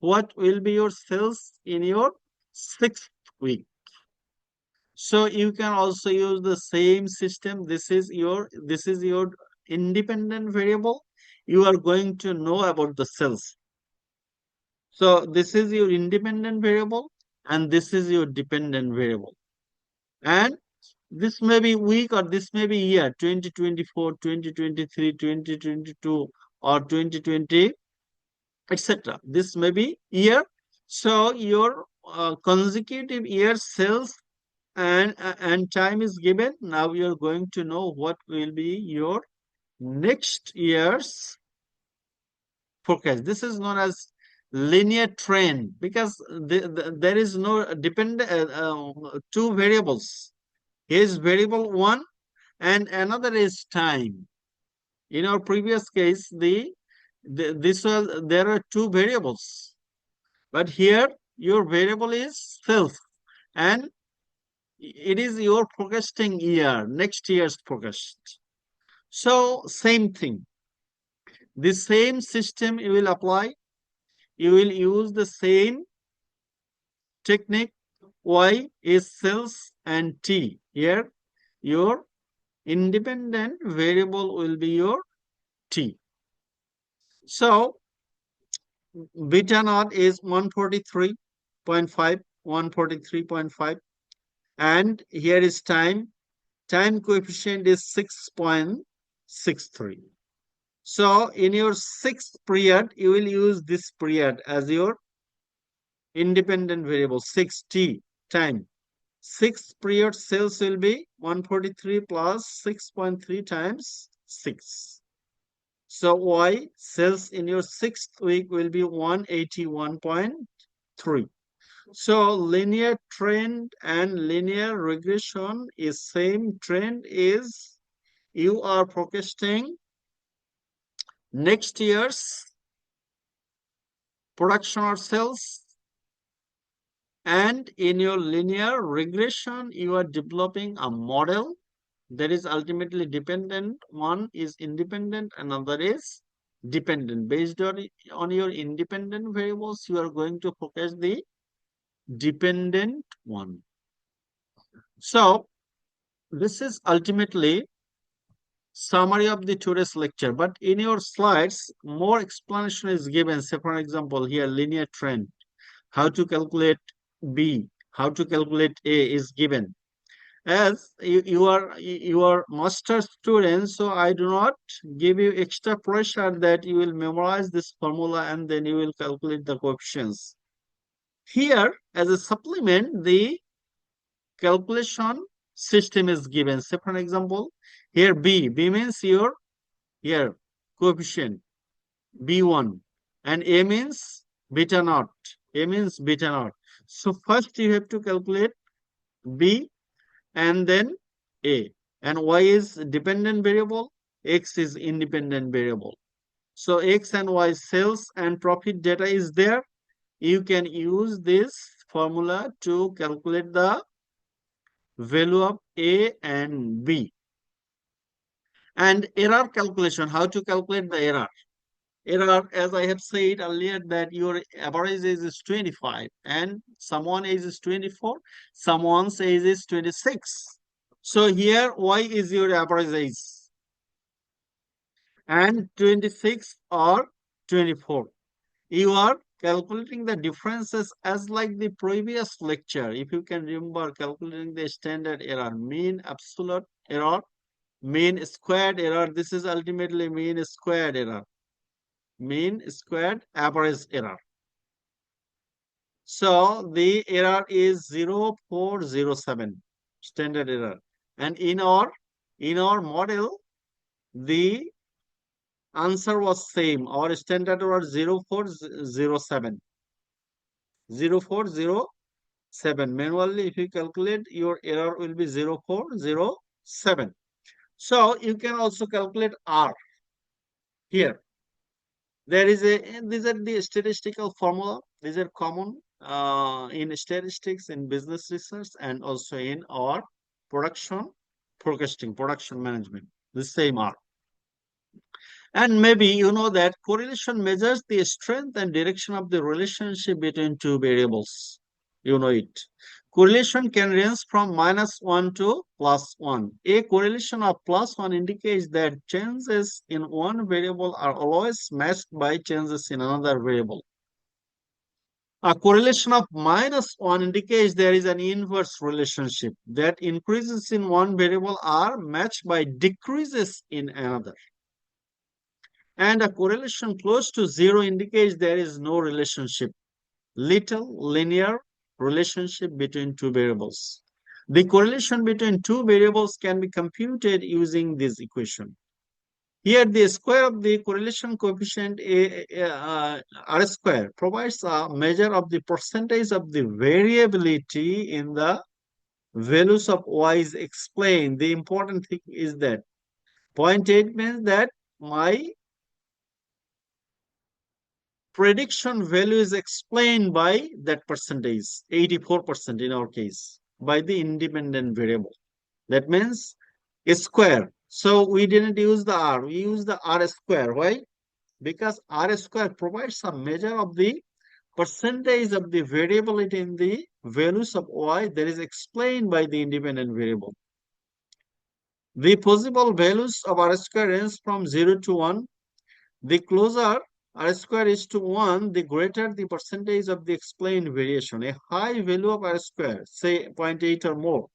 What will be your sales in your sixth week? So you can also use the same system. This is your independent variable. You are going to know about the sales. So this is your independent variable and this is your dependent variable. And this may be week or this may be year, 2024, 2023, 2022 or 2020, etc. This may be year. So your consecutive year sales and time is given. Now you're going to know what will be your next year's forecast. This is known as linear trend because there is no two variables. Here is variable 1 and another is time. In our previous case, there are two variables, but here your variable is self and it is your forecasting year, next year's forecast. So same thing. The same system you will apply. You will use the same technique. Y is sales and T. Here, your independent variable will be your T. So beta naught is 143.5, 143.5. And here is time. Time coefficient is 6.63. So in your sixth period, you will use this period as your independent variable, 6t time. Sixth period sales will be 143 plus 6.3 times 6. So Y sales in your sixth week will be 181.3. So linear trend and linear regression is same. Trend is you are forecasting next year's production or sales, and in your linear regression you are developing a model that is ultimately dependent. One is independent, another is dependent. Based on your independent variables, you are going to focus the dependent one. So this is ultimately summary of the today's lecture, but in your slides more explanation is given. Say for example here linear trend, how to calculate B, how to calculate A is given. As you are master students, so I do not give you extra pressure that you will memorize this formula and then you will calculate the coefficients. Here as a supplement the calculation system is given. Say for example here B means your here coefficient B1 and A means beta naught. A means beta naught. So first you have to calculate B and then A, and Y is dependent variable, X is independent variable. So X and Y sales and profit data is there. You can use this formula to calculate the value of A and B. And error calculation, how to calculate the error. Error, as I have said earlier, that your average age is 25 and someone age is 24, someone's age is 26. So here Y is your average age and 26 or 24. You are calculating the differences as like the previous lecture. If you can remember, calculating the standard error, mean absolute error, mean squared error. This is ultimately mean squared error, mean squared average error. So the error is 0407 standard error, and in our model the answer was same. Our standard was 0407. 0407. Manually, if you calculate, your error will be 0407. So you can also calculate R here. There is these are the statistical formula. These are common in statistics, in business research, and also in our production forecasting, production management. The same R. And maybe you know that correlation measures the strength and direction of the relationship between two variables. You know it. Correlation can range from -1 to +1. A correlation of +1 indicates that changes in one variable are always matched by changes in another variable. A correlation of -1 indicates there is an inverse relationship, that increases in one variable are matched by decreases in another. And a correlation close to 0 indicates there is no relationship, little linear relationship between two variables. The correlation between two variables can be computed using this equation. Here, the square of the correlation coefficient R square provides a measure of the percentage of the variability in the values of Y is explained. The important thing is that 0.8 means that my prediction value is explained by that percentage, 84% in our case, by the independent variable. That means a square. So we didn't use the R, we use the R square. Why? Because R square provides a measure of the percentage of the variability in the values of Y that is explained by the independent variable. The possible values of R square range from 0 to 1. The closer R square is to 1, the greater the percentage of the explained variation. A high value of R square, say 0.8 or more,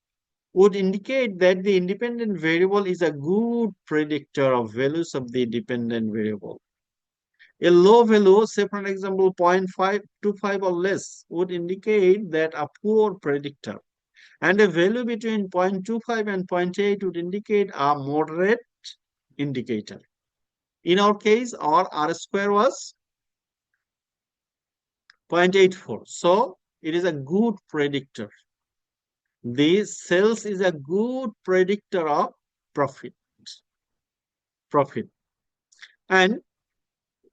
would indicate that the independent variable is a good predictor of values of the dependent variable. A low value, say for example 0.525 or less, would indicate that a poor predictor. And a value between 0.25 and 0.8 would indicate a moderate indicator. In our case, our R square was 0.84. So it is a good predictor. The sales is a good predictor of profit. And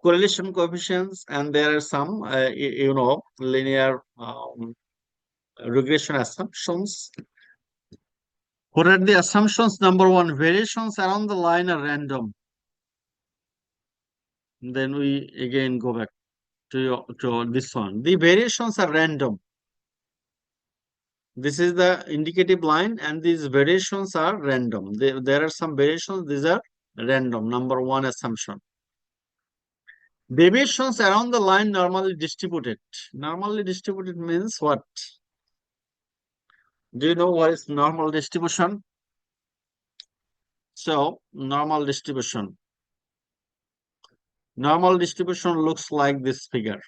correlation coefficients, and there are some, linear regression assumptions. What are the assumptions? Number one, variations around the line are random. Then we again go back to this one. The variations are random. This is the indicative line, and these variations are random. There are some variations, these are random. Number one assumption. Deviations around the line normally distributed. Normally distributed means what? Do you know what is normal distribution? So, normal distribution. Normal distribution looks like this figure.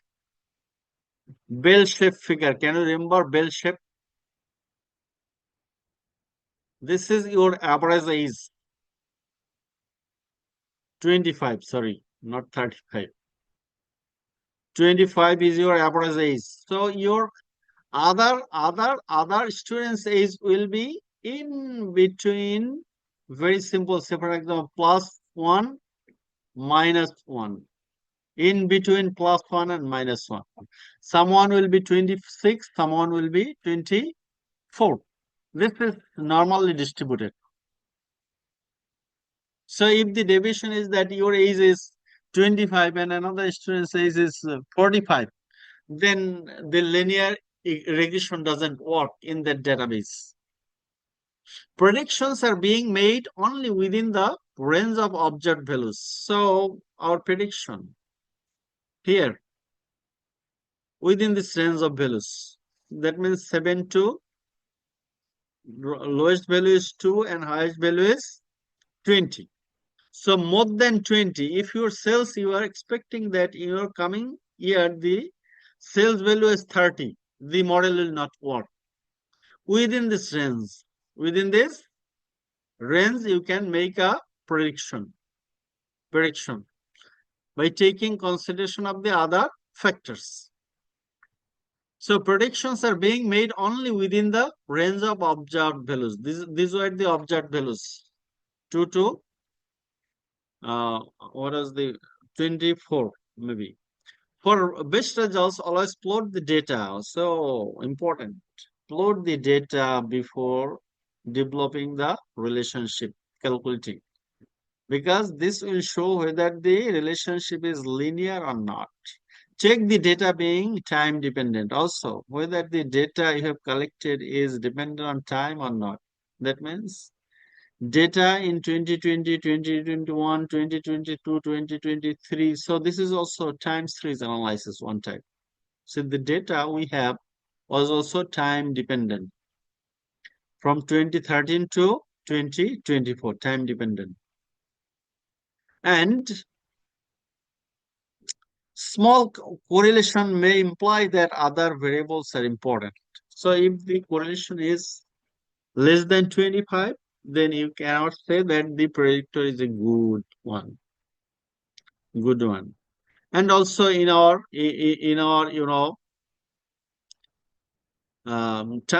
Bell-shaped figure. Can you remember bell shape? This is your average age. 25, sorry, not 35. 25 is your average age. So your other students' age will be in between. Very simple. Say for example, +1, -1. In between +1 and -1. Someone will be 26, someone will be 24. This is normally distributed. So if the deviation is that your age is 25 and another student's age is 45, then the linear regression doesn't work in that database. Predictions are being made only within the range of observed values. So our prediction here within this range of values, that means 7 to lowest value is 2 and highest value is 20. So more than 20, if your sales, you are expecting that in your coming year, the sales value is 30, the model will not work. Within this range, you can make a prediction by taking consideration of the other factors. So predictions are being made only within the range of observed values. These were the observed values. 2 to what was the 24 maybe. For best results, always plot the data. So important. Plot the data before developing the relationship, calculating. Because this will show whether the relationship is linear or not. Check the data being time dependent also, whether the data you have collected is dependent on time or not. That means data in 2020, 2021, 2022, 2023. So this is also time series analysis one type. So the data we have was also time dependent from 2013 to 2024, time dependent. And small correlation may imply that other variables are important. So if the correlation is less than 25, then you cannot say that the predictor is a good one. And also in our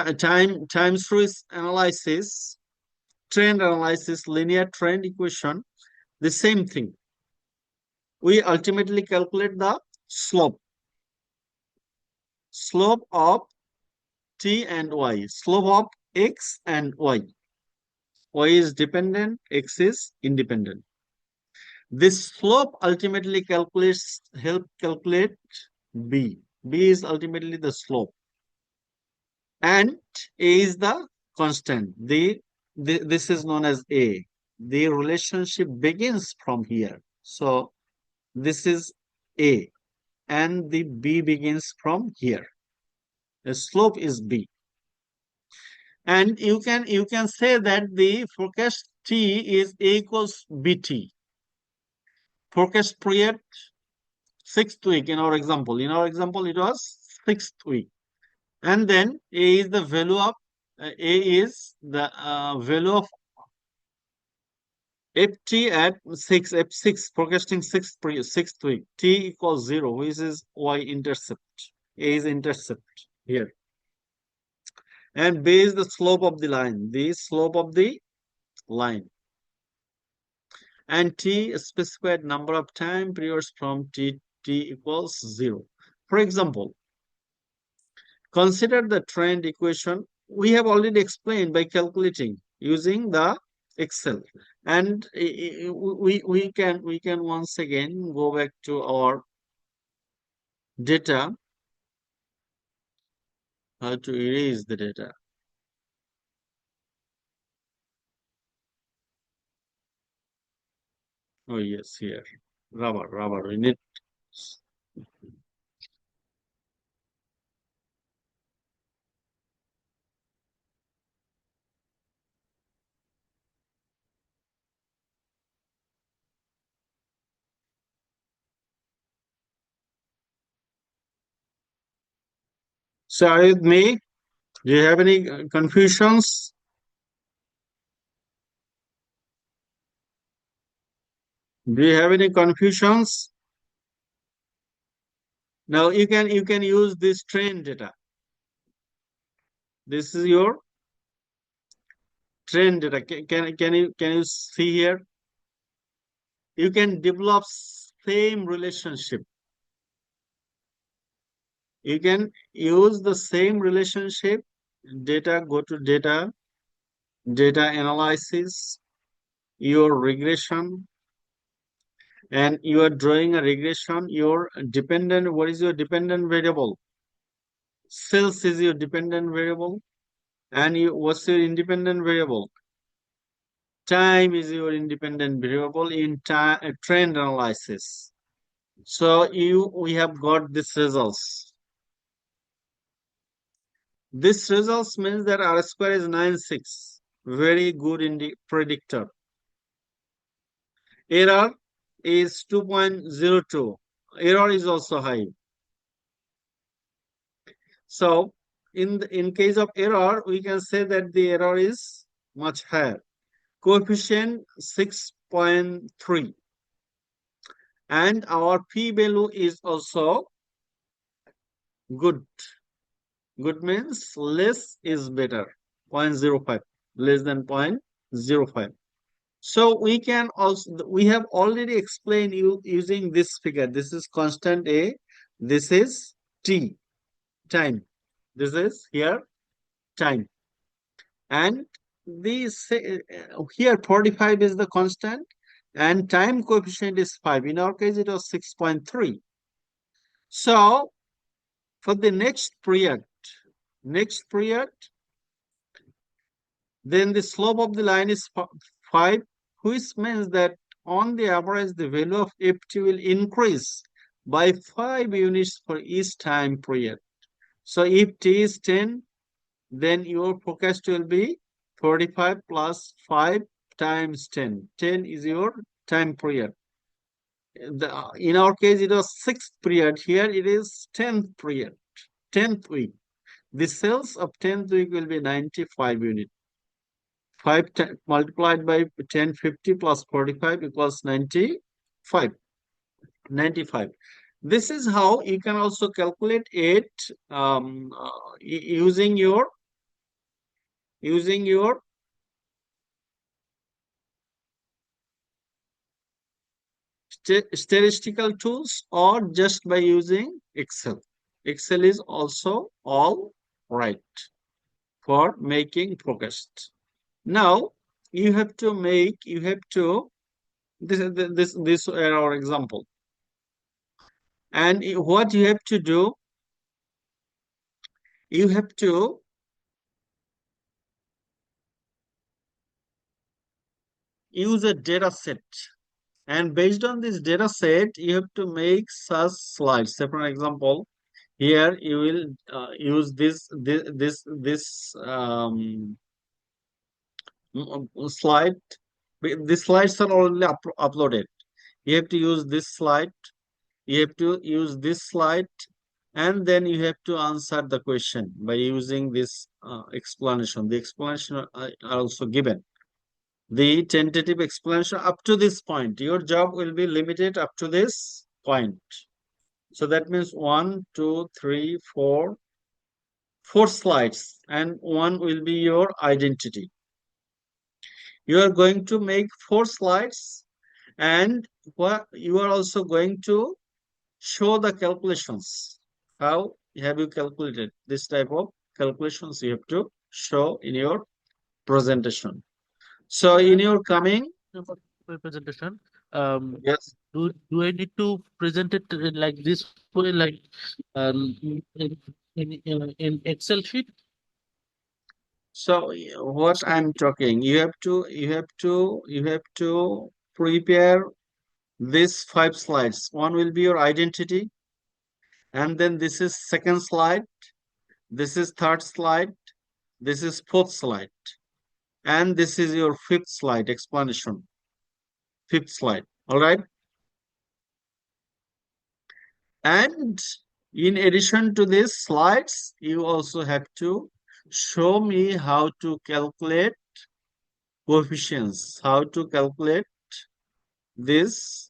time series analysis, trend analysis, linear trend equation, the same thing. We ultimately calculate the slope of t and y, slope of x and y. Y is dependent, x is independent. This slope ultimately help calculate b. B is ultimately the slope, and a is the constant. This is known as a. The relationship begins from here. So this is a, and the b begins from here. The slope is b. And you can say that the forecast T is A equals BT. Forecast period, sixth week in our example. In our example, it was sixth week. And then A is the value of A is the value of FT at F6, forecasting sixth week. T equals 0, which is Y intercept. A is intercept here. And B is the slope of the line. The slope of the line. And T specified number of time periods from T equals 0. For example, consider the trend equation. We have already explained by calculating using the Excel. And we can once again go back to our data. How to erase the data? Oh yes, here. Rubber. We need. So are you with me? Do you have any confusions? Do you have any confusions? Now you can use this trend data. This is your trend data. Can you see here? You can develop same relationship. You can use the same relationship. Data, go to data analysis, your regression, and you are drawing a regression. Your dependent, what is your dependent variable? Sales is your dependent variable. And what's your independent variable? Time is your independent variable in trend analysis. So we have got this results. This results means that R square is 96. Very good in the predictor. Error is 2.02. Error is also high. So in case of error, we can say that the error is much higher. Coefficient 6.3. And our p value is also good. Good means less is better. 0.05, less than 0.05. So we have already explained using this figure. This is constant A. This is T, time. This is here time. And here 45 is the constant and time coefficient is 5. In our case, it was 6.3. So for the next period, then the slope of the line is 5, which means that on the average, the value of FT will increase by 5 units for each time period. So if T is 10, then your forecast will be 45 plus 5 times 10. 10 is your time period. In our case, it was 6th period. Here it is 10th period, 10th week. The sales of 10th week will be 95 units. 5 multiplied by 1050 plus 45 equals 95. 95. This is how you can also calculate it using your statistical tools or just by using Excel. Excel is also all right for making forecast. Now you have to this are our example. And what you have to do, you have to use a data set. And based on this data set, you have to make such slides. Say for example, Here you will use this slide. The slides are already uploaded. You have to use this slide. You have to use this slide, and then you have to answer the question by using this explanation. The explanation are also given. The tentative explanation up to this point. Your job will be limited up to this point. So that means 1, 2, 3, 4, 4 slides, and one will be your identity. You are going to make 4 slides, and what you are also going to show the calculations. How have you calculated this type of calculations? You have to show in your presentation. So in your coming, For presentation, yes. do I need to present it like this way, like in Excel sheet? So what I'm talking, you have to prepare these 5 slides. One will be your identity, and then this is second slide, this is third slide, this is fourth slide, and this is your fifth slide explanation. Fifth slide. All right. And in addition to these slides, you also have to show me how to calculate coefficients, how to calculate this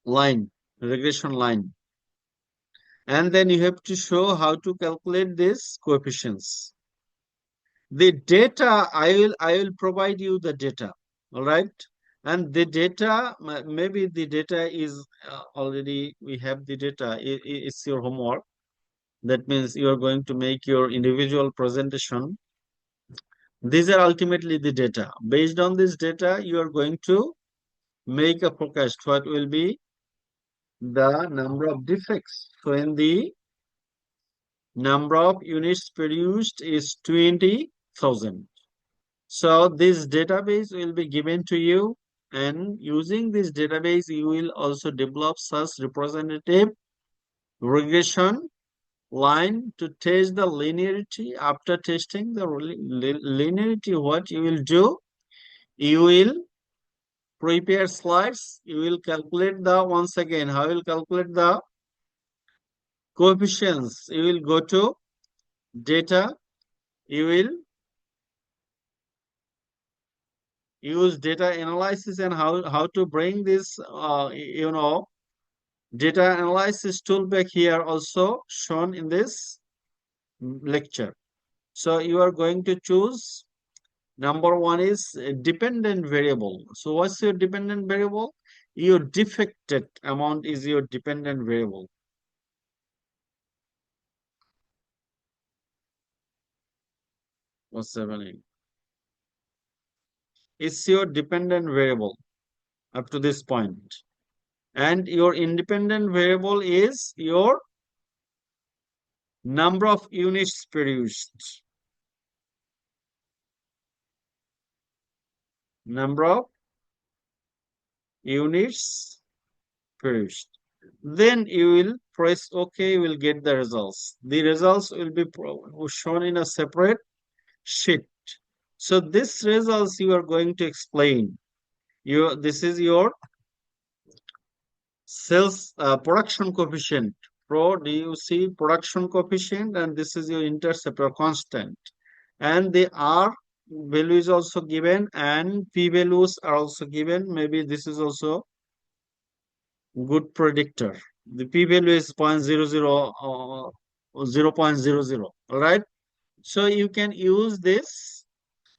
line, regression line. And then you have to show how to calculate these coefficients. The data, I will provide you the data. All right. And the data, maybe the data is already, we have the data. It's your homework. That means you are going to make your individual presentation. These are ultimately the data. Based on this data, you are going to make a forecast. What will be the number of defects? So when the number of units produced is 20,000. So this database will be given to you, and using this database, you will also develop such representative regression line to test the linearity. After testing the linearity, what you will do, you will prepare slides, you will calculate the, once again, how you will calculate the coefficients. You will go to data, you will use data analysis, and how to bring this data analysis tool back here also shown in this lecture. So you are going to choose, number one is a dependent variable. So what's your dependent variable? Your defected amount is your dependent variable. What's happening? It's your dependent variable up to this point. And your independent variable is your number of units produced. Number of units produced. Then you will press OK, you will get the results. The results will be shown in a separate sheet. So this results you are going to explain. This is your sales production coefficient, DUC production coefficient, and this is your intercept or constant. And the R value is also given, and P values are also given. Maybe this is also good predictor. The P value is 0.00 or 0.00. All right. So you can use this,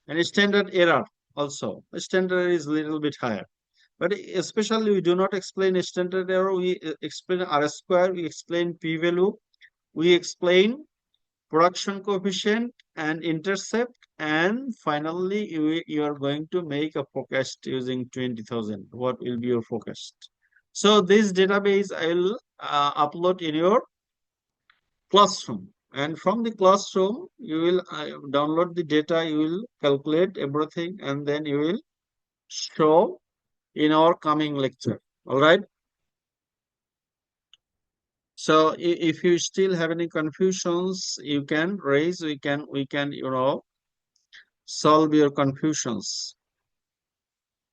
and standard error also. The standard error is a little bit higher. But especially we do not explain standard error. We explain R square, we explain P value, we explain production coefficient and intercept, and finally you are going to make a forecast using 20,000. What will be your forecast? So this database I will upload in your classroom, and from the classroom you will download the data, you will calculate everything, and then you will show in our coming lecture. All right. So if you still have any confusions, you can raise, we can solve your confusions.